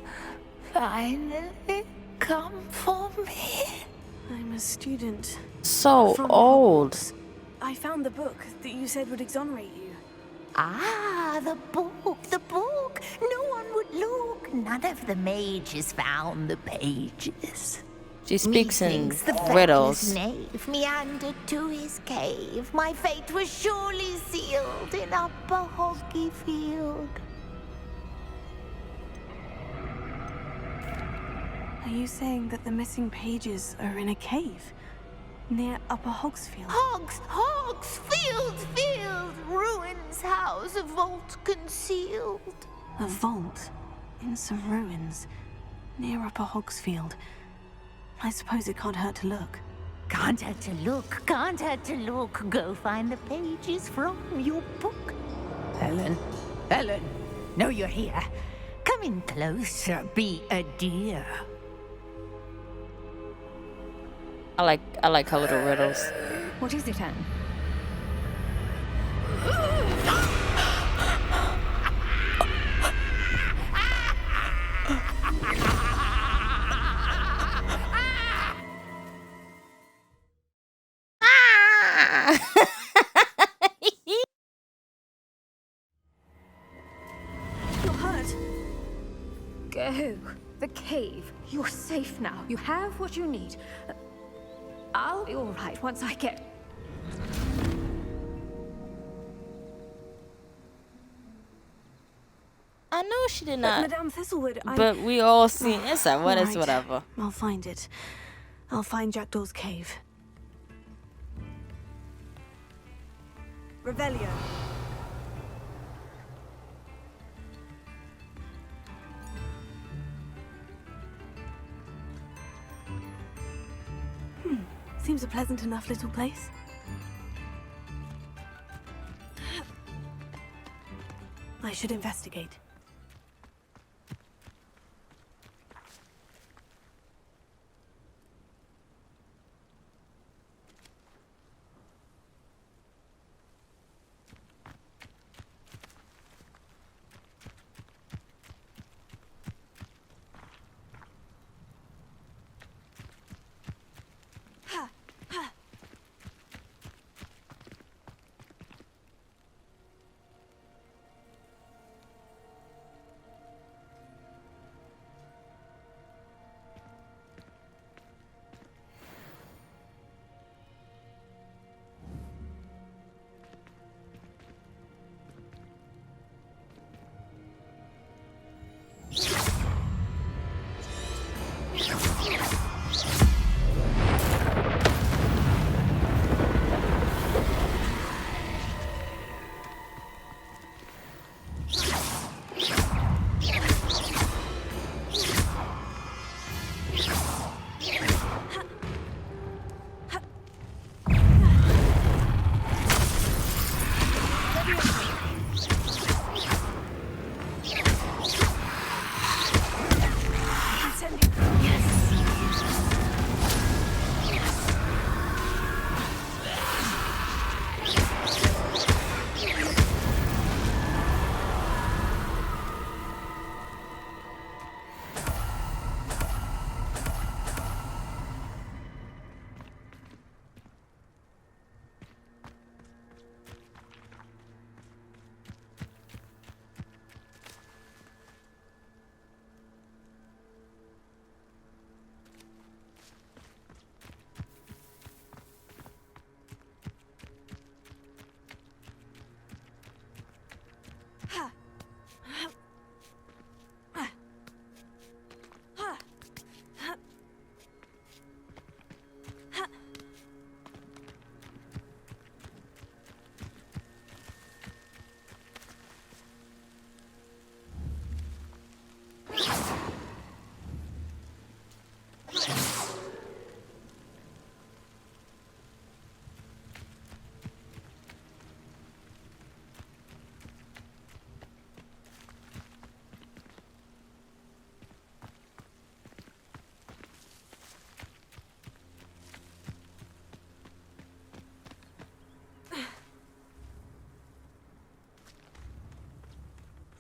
finally come for me? I'm a student. So from old. Hogwarts. I found the book that you said would exonerate you. Ah, the book, the book. No one would look. None of the mages found the pages. She speaks in Methinks the riddles. feckless knave meandered to his cave. My fate was surely sealed in Upper Hoggyfield. Are you saying that the missing pages are in a cave near Upper Hogsfield? Hogs, field, ruins house, a vault concealed. A vault in some ruins near Upper Hogsfield. I suppose it can't hurt to look. Can't hurt to look. Go find the pages from your book. Helen, know you're here. Come in closer, be a dear. I like her little riddles. What is it, Anne? You're hurt. Go. The cave. You're safe now. You have what you need. I'll be all right once I get... I know she did not. Madame Thistlewood, But we all seen it's like what is whatever. I'll find it. I'll find Jackdaw's cave. Revelio. Seems a pleasant enough little place. I should investigate.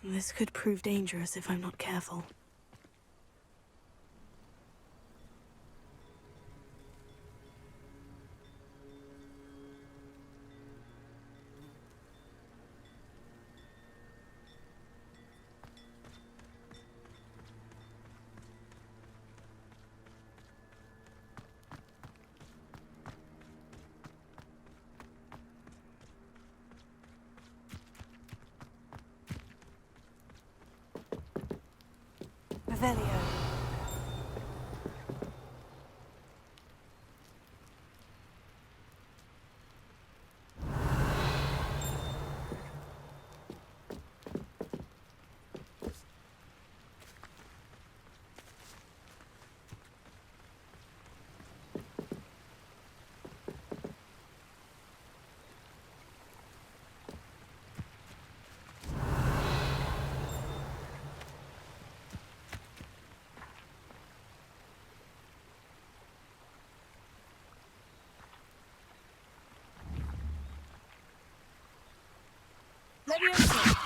This could prove dangerous if I'm not careful. Revelio. Leviosa!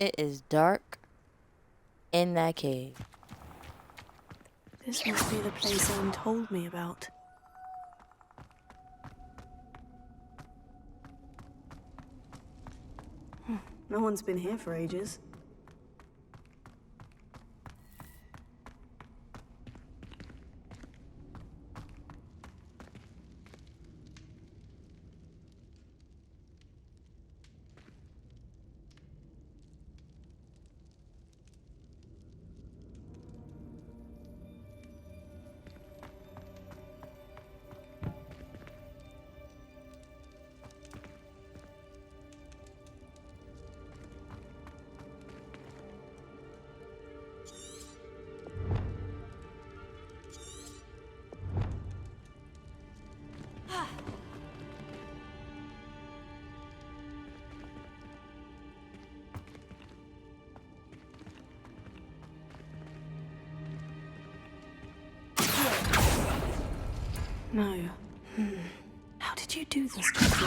It is dark in that cave. This must be the place Anne told me about. No one's been here for ages. No. How did you do this, Jackie?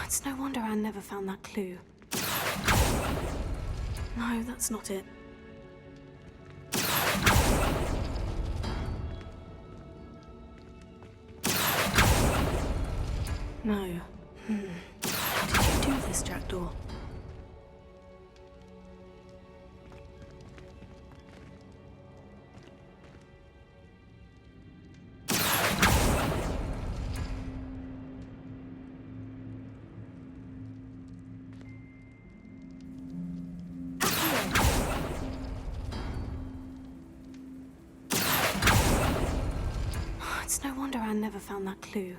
It's no wonder Anne never found that clue. No, that's not it. No. How did you do this, Jackdaw? It's no wonder Anne never found that clue.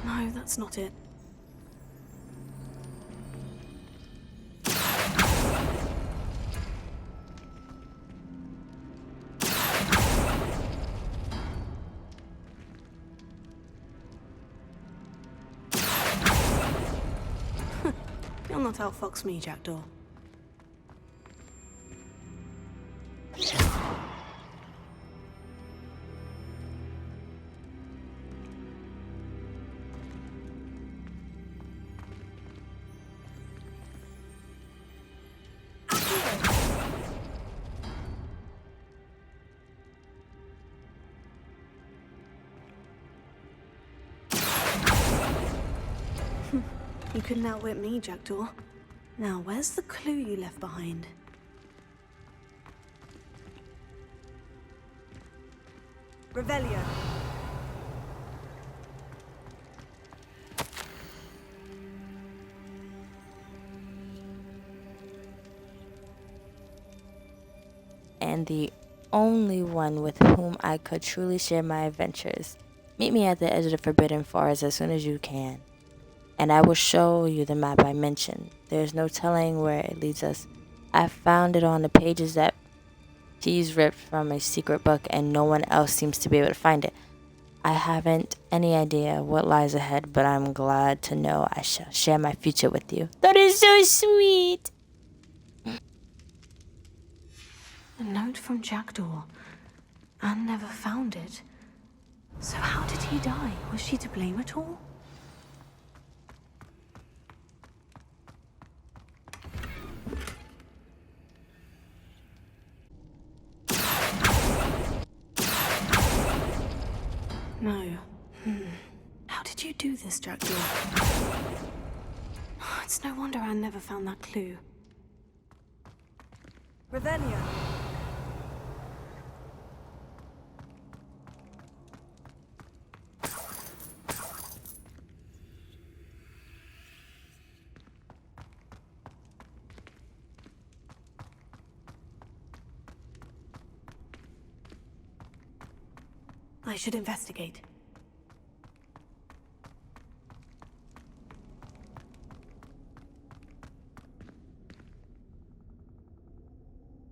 No, that's not it. You'll not outfox me, Jackdaw. You couldn't outwit me, Jackdaw. Now, where's the clue you left behind? Revelio. And the only one with whom I could truly share my adventures. Meet me at the edge of the Forbidden Forest as soon as you can, and I will show you the map I mentioned. There's no telling where it leads us. I found it on the pages that he's ripped from a secret book, and no one else seems to be able to find it. I haven't any idea what lies ahead, but I'm glad to know I shall share my future with you. That is so sweet! A note from Jackdaw. Anne never found it. So how did he die? Was she to blame at all? No. How did you do this, Jackdaw? It's no wonder Anne never found that clue. Ravenna. I should investigate.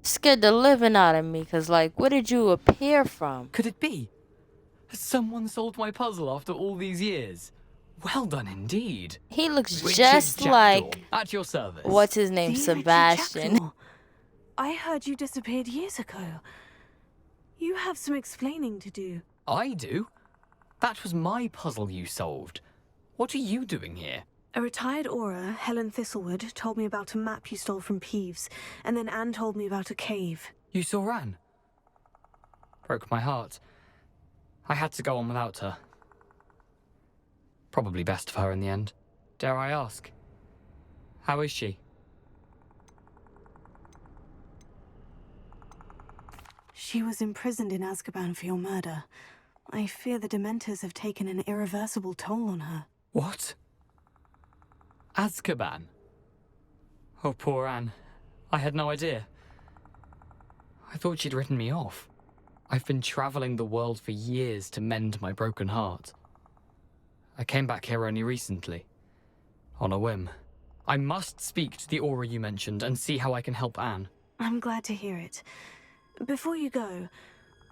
Scared the living out of me, because, like, where did you appear from? Could it be? Has someone solved my puzzle after all these years? Well done indeed. He looks Richard just Jackdaw, like... at your service. What's his name? The Richard Sebastian. Jackdaw. I heard you disappeared years ago. You have some explaining to do. I do? That was my puzzle you solved. What are you doing here? A retired aura, Helen Thistlewood, told me about a map you stole from Peeves, and then Anne told me about a cave. You saw Anne? Broke my heart. I had to go on without her. Probably best for her in the end. Dare I ask? How is she? She was imprisoned in Azkaban for your murder. I fear the Dementors have taken an irreversible toll on her. What? Azkaban? Oh, poor Anne. I had no idea. I thought she'd written me off. I've been traveling the world for years to mend my broken heart. I came back here only recently. On a whim. I must speak to the aura you mentioned and see how I can help Anne. I'm glad to hear it. Before you go,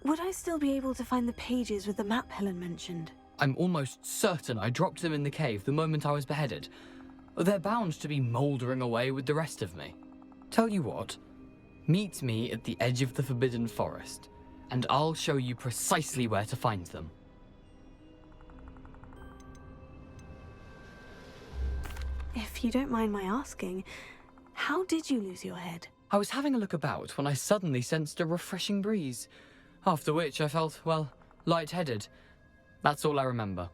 would I still be able to find the pages with the map Helen mentioned? I'm almost certain I dropped them in the cave the moment I was beheaded. They're bound to be mouldering away with the rest of me. Tell you what, meet me at the edge of the Forbidden Forest, and I'll show you precisely where to find them. If you don't mind my asking, how did you lose your head? I was having a look about when I suddenly sensed a refreshing breeze, after which I felt, well, lightheaded. That's all I remember.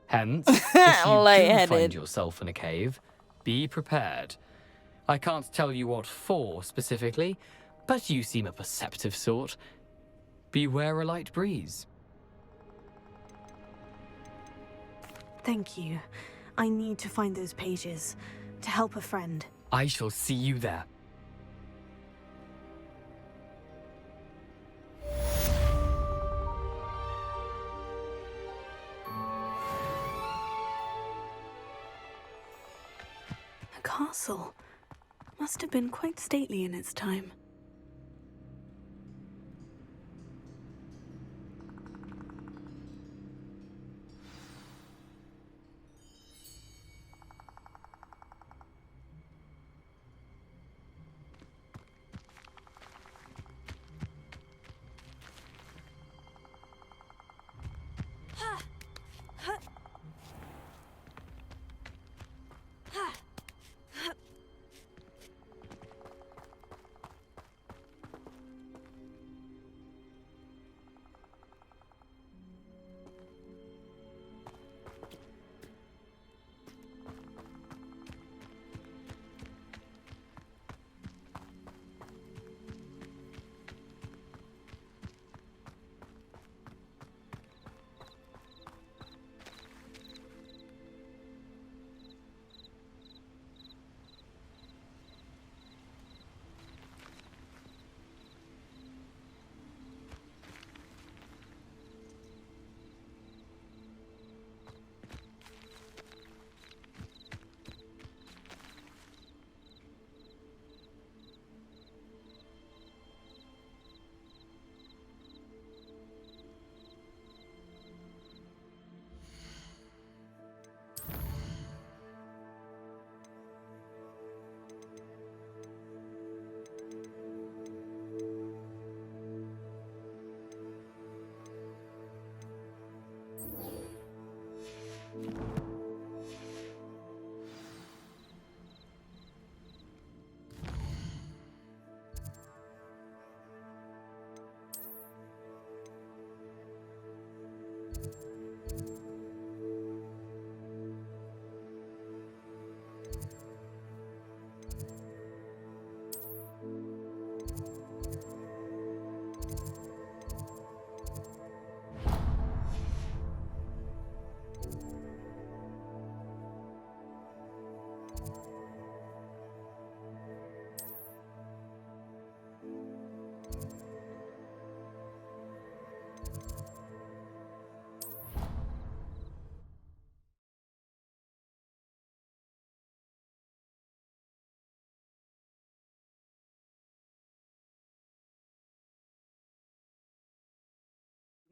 Hence, if you do find yourself in a cave, be prepared. I can't tell you what for specifically, but you seem a perceptive sort. Beware a light breeze. Thank you. I need to find those pages to help a friend. I shall see you there. A castle. Must have been quite stately in its time.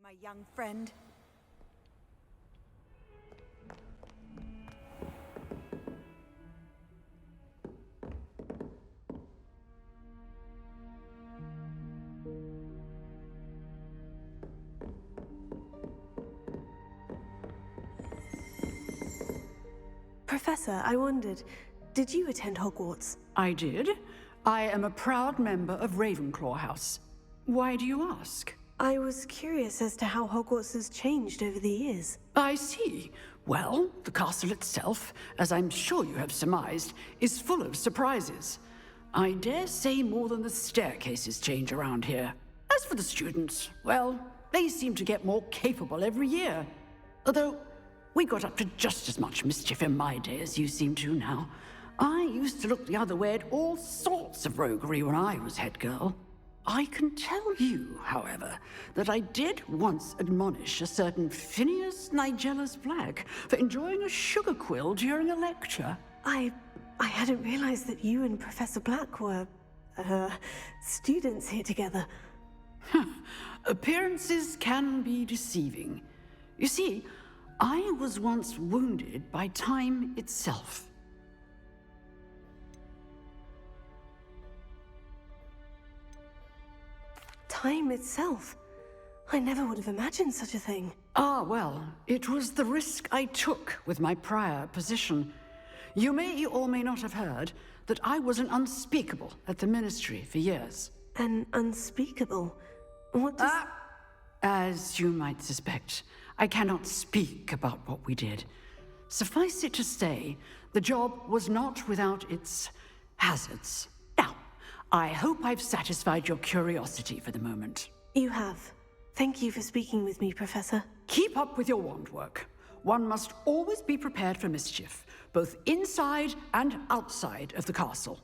my young friend. Professor, I wondered, did you attend Hogwarts? I did. I am a proud member of Ravenclaw House. Why do you ask? I was curious as to how Hogwarts has changed over the years. I see. Well, the castle itself, as I'm sure you have surmised, is full of surprises. I dare say more than the staircases change around here. As for the students, well, they seem to get more capable every year. Although, we got up to just as much mischief in my day as you seem to now. I used to look the other way at all sorts of roguery when I was head girl. I can tell you, however, that I did once admonish a certain Phineas Nigellus Black for enjoying a sugar quill during a lecture. I hadn't realized that you and Professor Black were, students here together. Appearances can be deceiving. You see, I was once wounded by time itself. Time itself? I never would have imagined such a thing. Ah, well, it was the risk I took with my prior position. You may or may not have heard that I was an unspeakable at the Ministry for years. An unspeakable? What does... As you might suspect, I cannot speak about what we did. Suffice it to say, the job was not without its hazards. Now, I hope I've satisfied your curiosity for the moment. You have. Thank you for speaking with me, Professor. Keep up with your wand work. One must always be prepared for mischief, both inside and outside of the castle.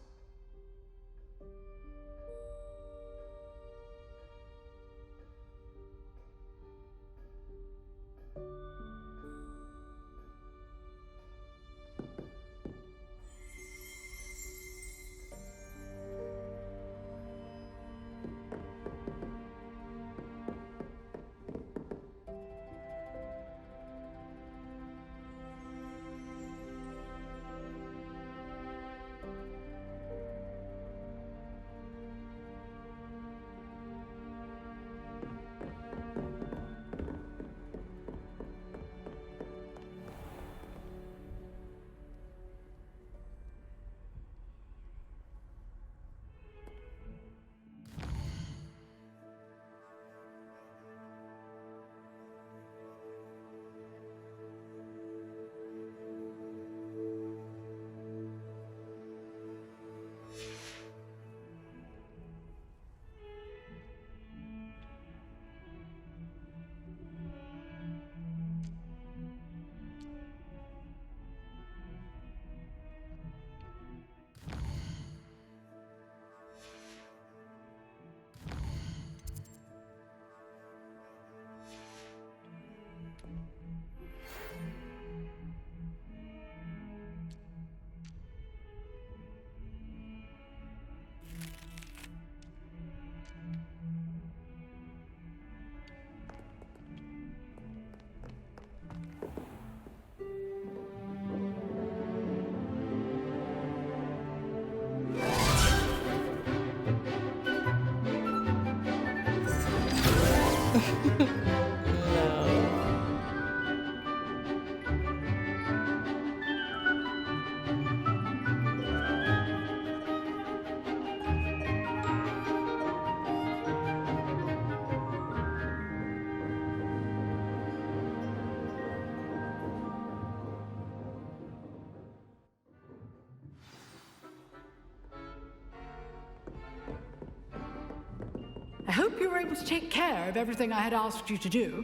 I hope you were able to take care of everything I had asked you to do.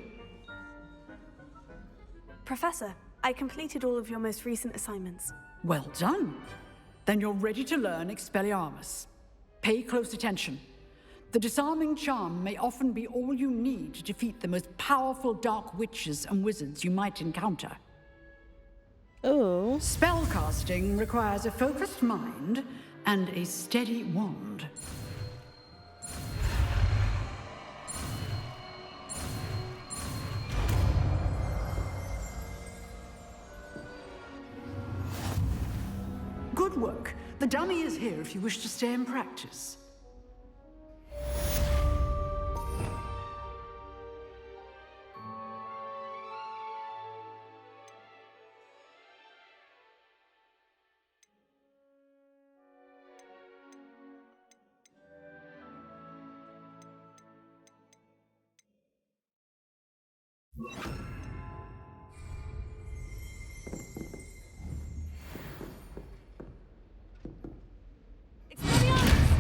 Professor, I completed all of your most recent assignments. Well done. Then you're ready to learn Expelliarmus. Pay close attention. The disarming charm may often be all you need to defeat the most powerful dark witches and wizards you might encounter. Oh. Spellcasting requires a focused mind and a steady wand. work. The dummy is here if you wish to stay and practice.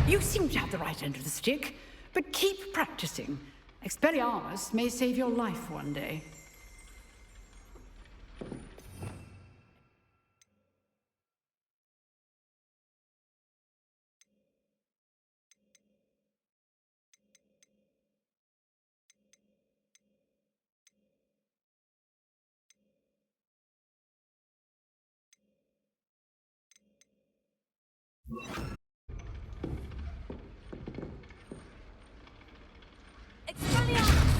You seem to have the right end of the stick, but keep practicing. Expelliarmus may save your life one day.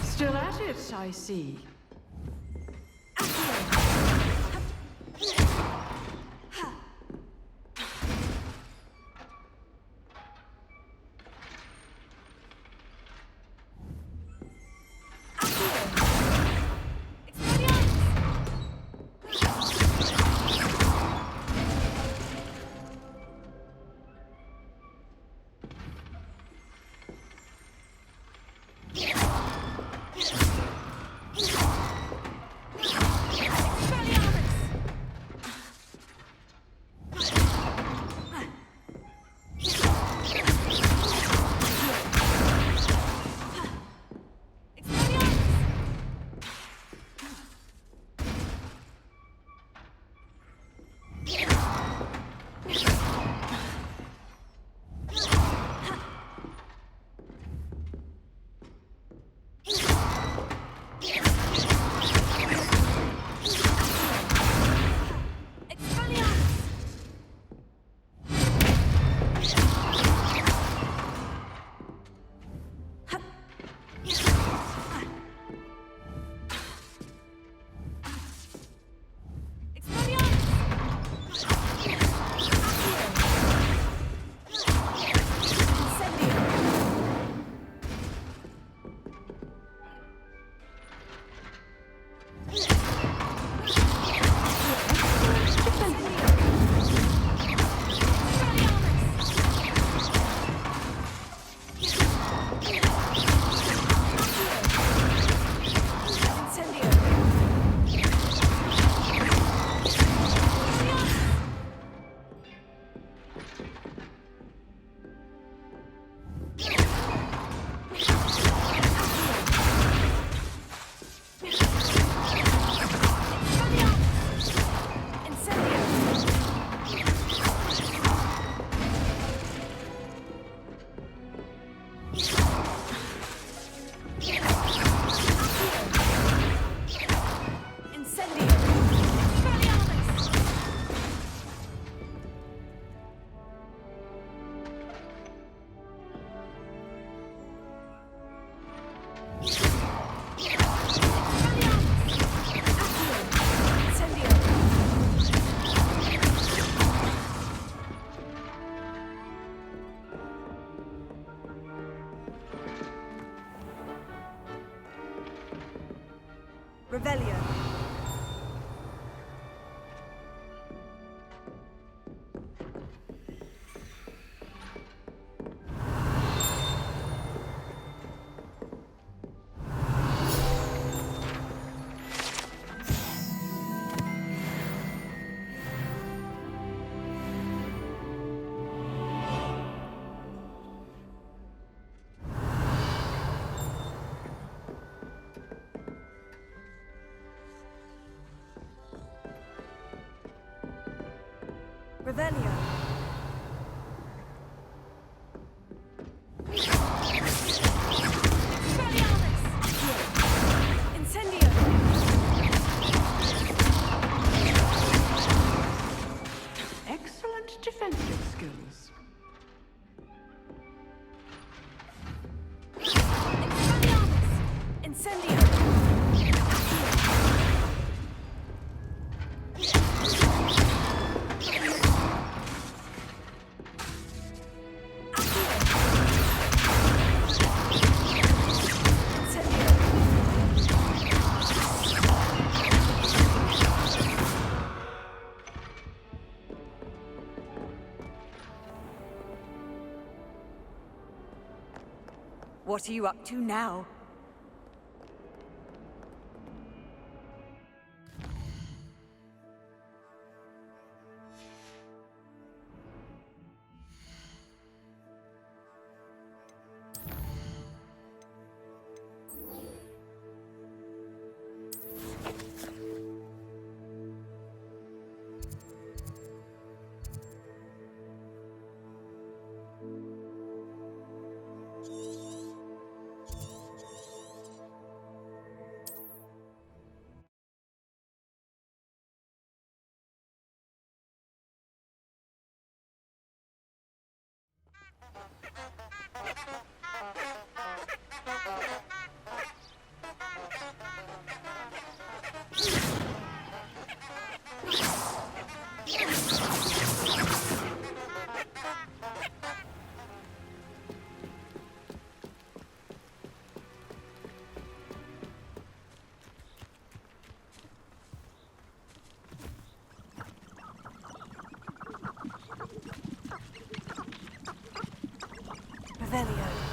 Still at it, I see. Revelio. Revelio. Incendio. Excellent defensive skills. Incendio. What are you up to now? Revelio.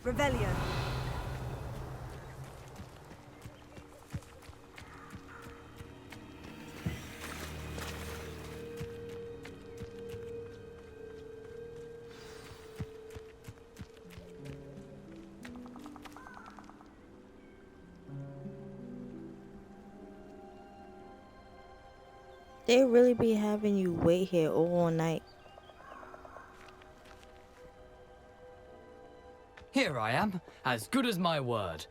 Revelio. They really be having you wait here all night. Here I am, as good as my word.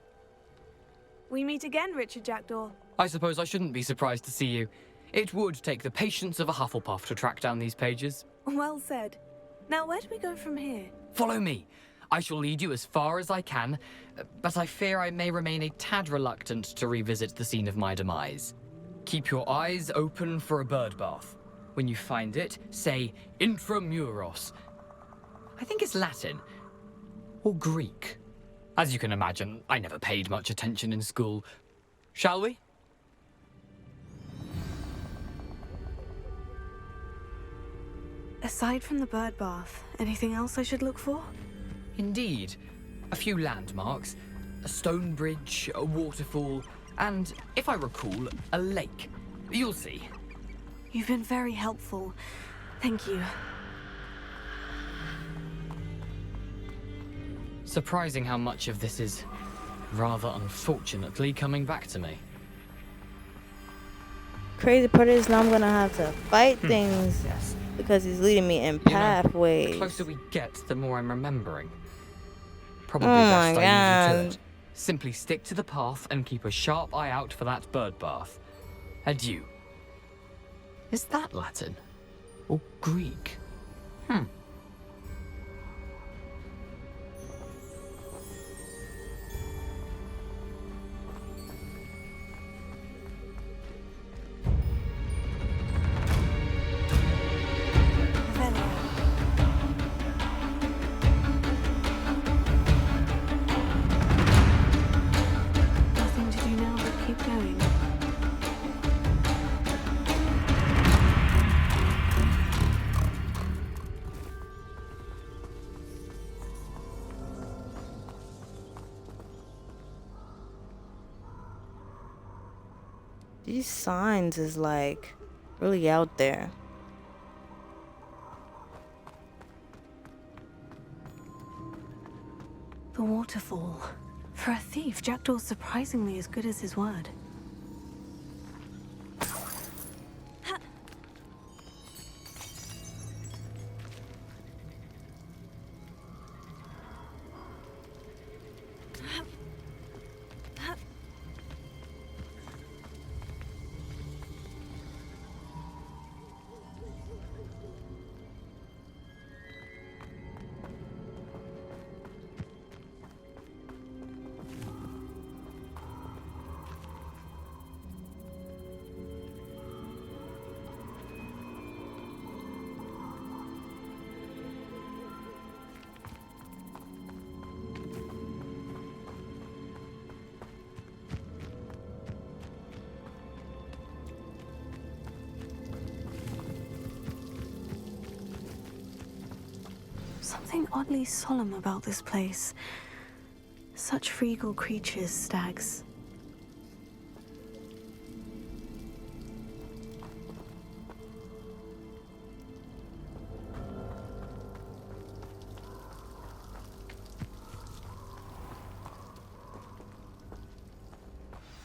We meet again, Richard Jackdaw. I suppose I shouldn't be surprised to see you. It would take the patience of a Hufflepuff to track down these pages. Well said. Now, where do we go from here? Follow me. I shall lead you as far as I can, but I fear I may remain a tad reluctant to revisit the scene of my demise. Keep your eyes open for a bird bath. When you find it, say intramuros. I think it's Latin. Or Greek. As you can imagine, I never paid much attention in school. Shall we? Aside from the bird bath, anything else I should look for? Indeed. A few landmarks, a stone bridge, a waterfall, and, if I recall, a lake. You'll see. You've been very helpful. Thank you. Surprising how much of this is, rather unfortunately, coming back to me. Crazy part is now I'm gonna have to fight things because he's leading me in pathways. The closer we get, the more I'm remembering. Probably Oh best my I leave you God. to it. Simply stick to the path and keep a sharp eye out for that bird bath. Adieu. Is that Latin? Or Greek? Revelio. These signs is like really out there. The waterfall. For a thief, Jackdaw's surprisingly as good as his word. Something oddly solemn about this place. Such regal creatures, stags.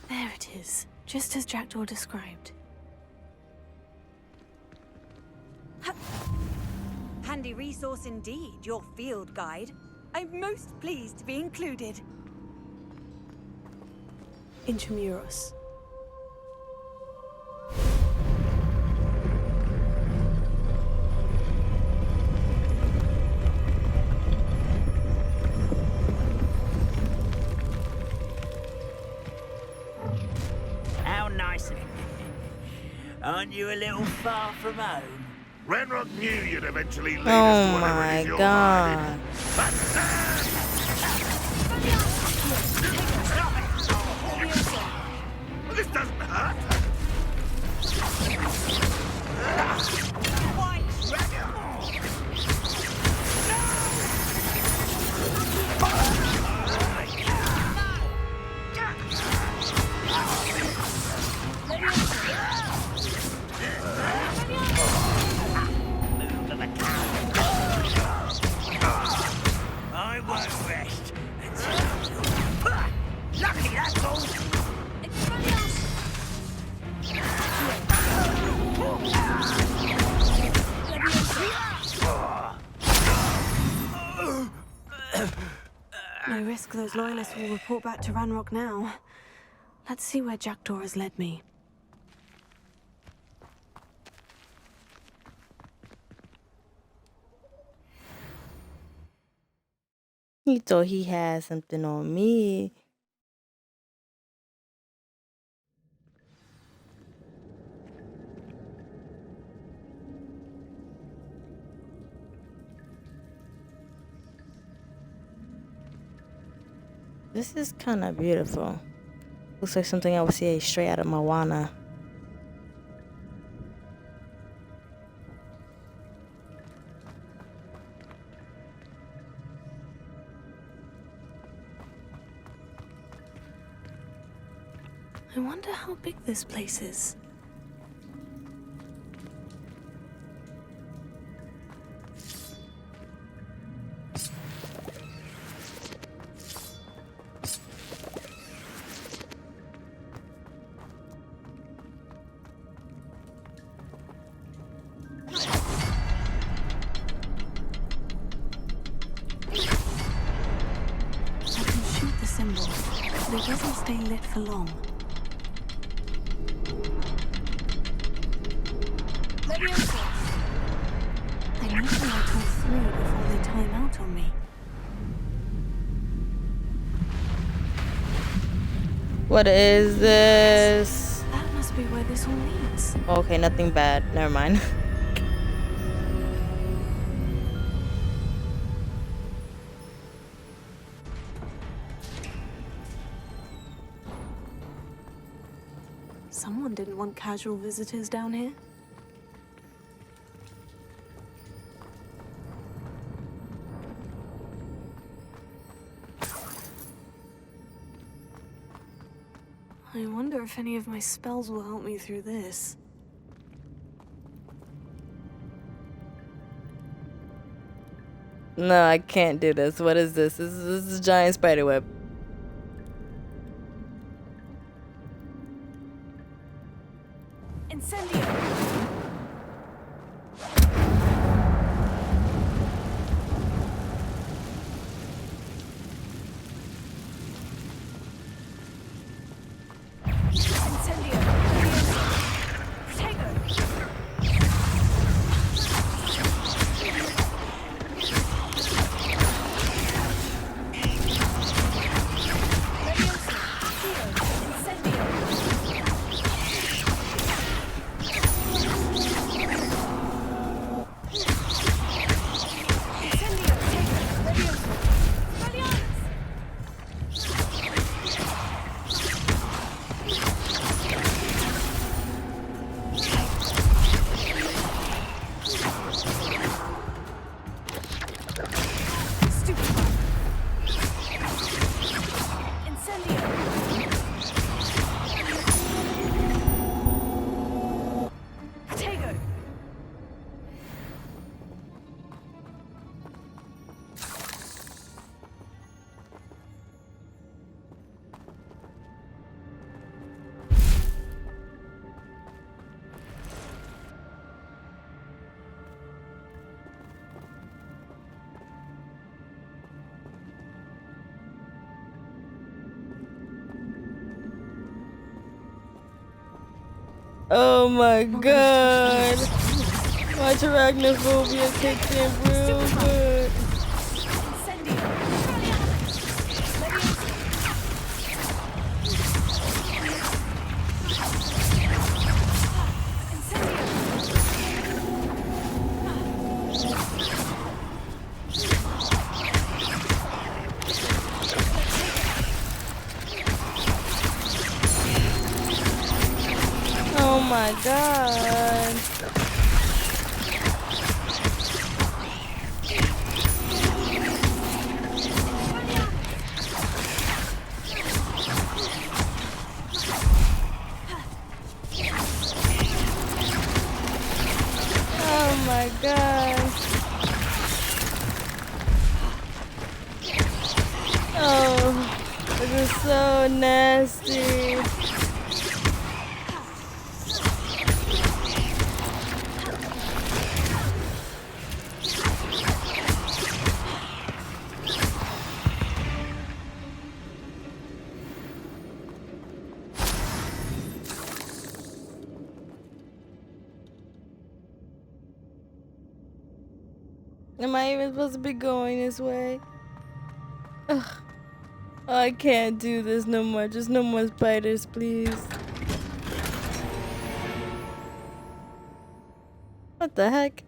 There it is, just as Jackdaw described. Handy resource indeed, your field guide. I'm most pleased to be included. Intramuros. How nice of you. Aren't you a little far from home? Renrock knew you'd eventually lead us Oh to whatever it my is you're god. hiding. This doesn't hurt. I won't rest until... Lucky, that's all. No risk those loyalists will report back to Ranrock now. Let's see where Jackdaw has led me. He thought he had something on me. This is kind of beautiful. Looks like something I would see straight out of Moana. I wonder how big this place is. I can shoot the symbol, but it doesn't stay lit for long. I need to light all three before they time out on me. What is this? That must be where this all leads. Okay, nothing bad. Never mind. Someone didn't want casual visitors down here. I wonder if any of my spells will help me through this. No, I can't do this. What is this? This is a giant spider web. Incendio! Oh my god! My arachnophobia kicked in real good. Oh my god. Oh my god. Oh, this is so nasty. Am I even supposed to be going this way? Ugh. I can't do this no more. Just no more spiders, please. What the heck?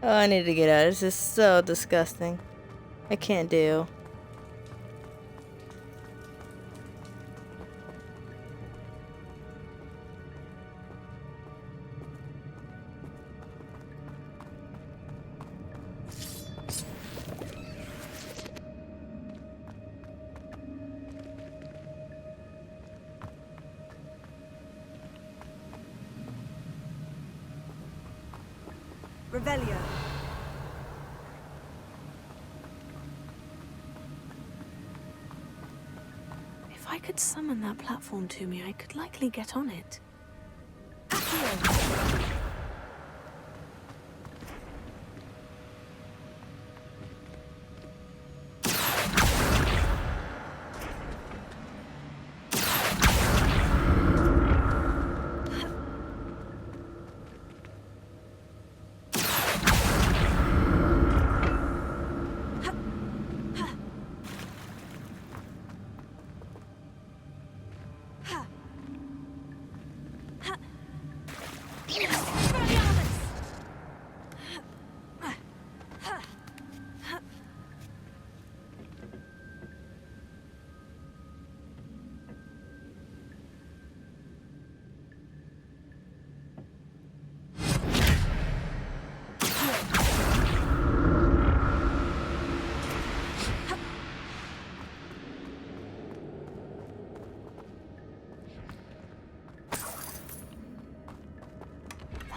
Oh, I need to get out. This is so disgusting. I can't deal. Revelio. If I could summon that platform to me, I could likely get on it.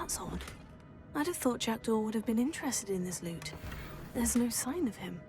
That's odd. I'd have thought Jackdaw would have been interested in this loot. There's no sign of him.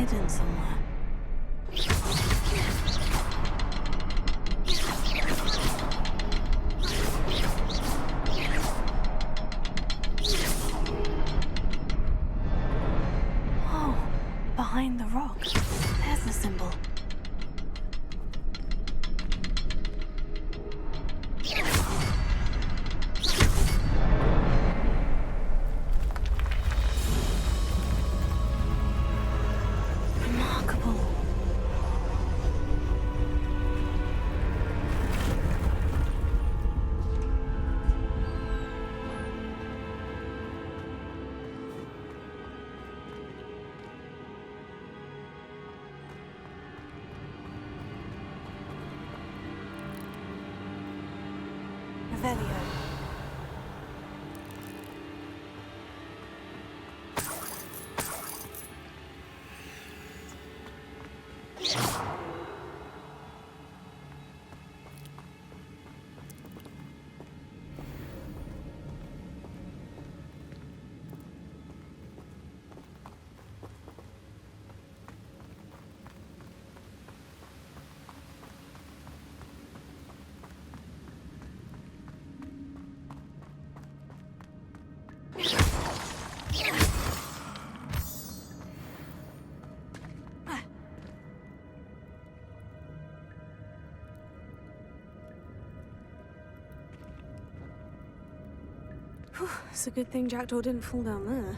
hidden somewhere. Oh, behind the rock. There's the symbol. Remarkable. Revelio. Whew, it's a good thing Jackdaw didn't fall down there.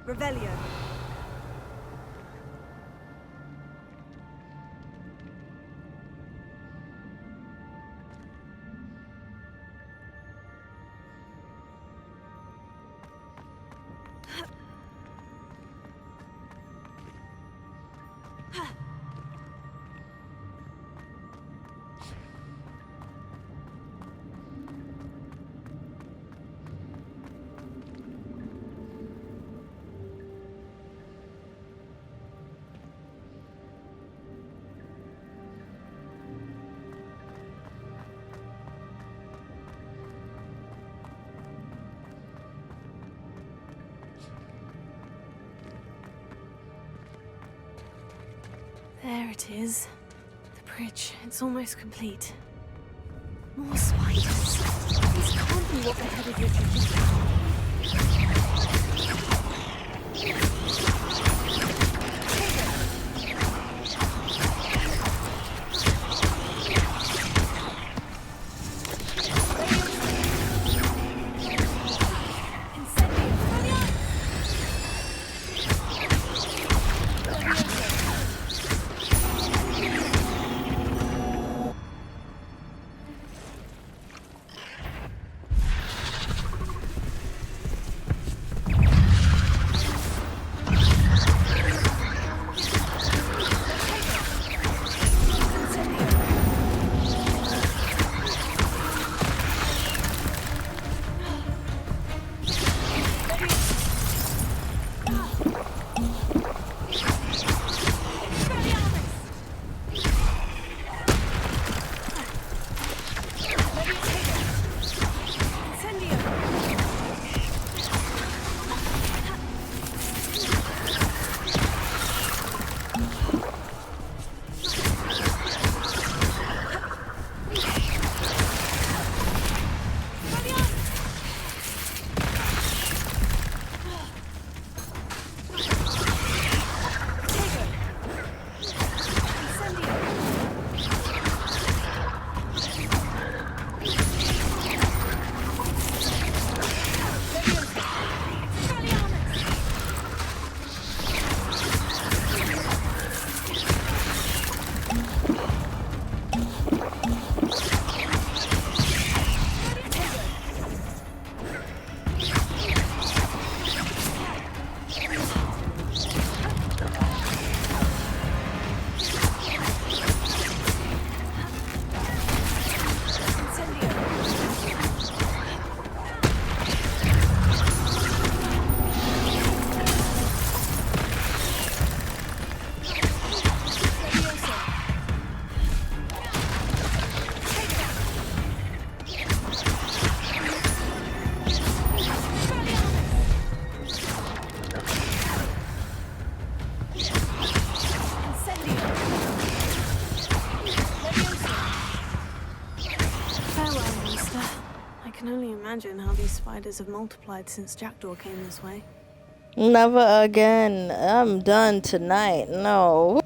Revelio. There it is. The bridge. It's almost complete. More spiders. This can't be what the headed Richard did. Imagine how these spiders have multiplied since Jackdaw came this way. Never again. I'm done tonight. No.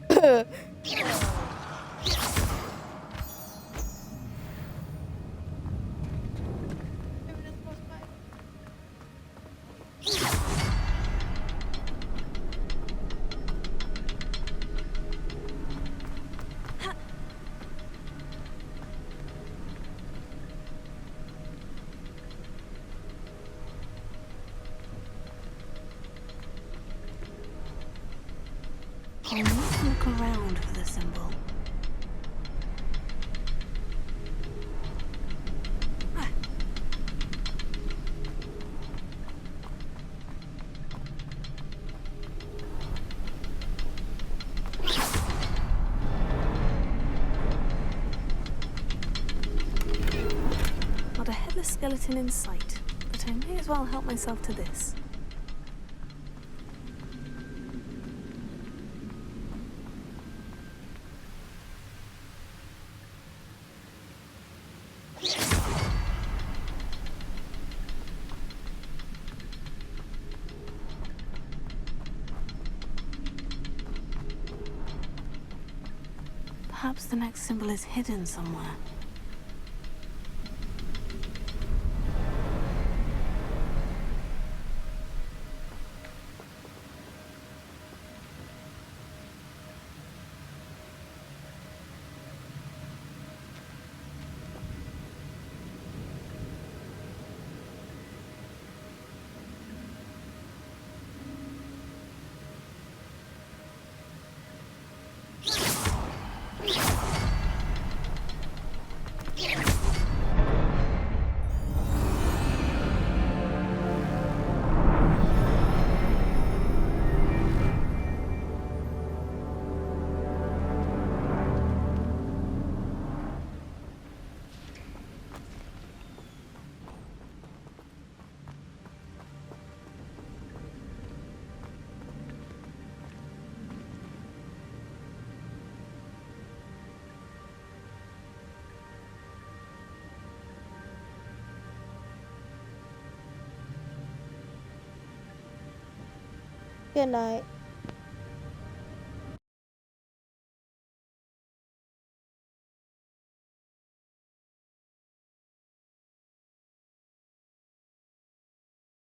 I need to look around for the symbol. Not a headless skeleton in sight, but I may as well help myself to this. Perhaps the next symbol is hidden somewhere. Good night.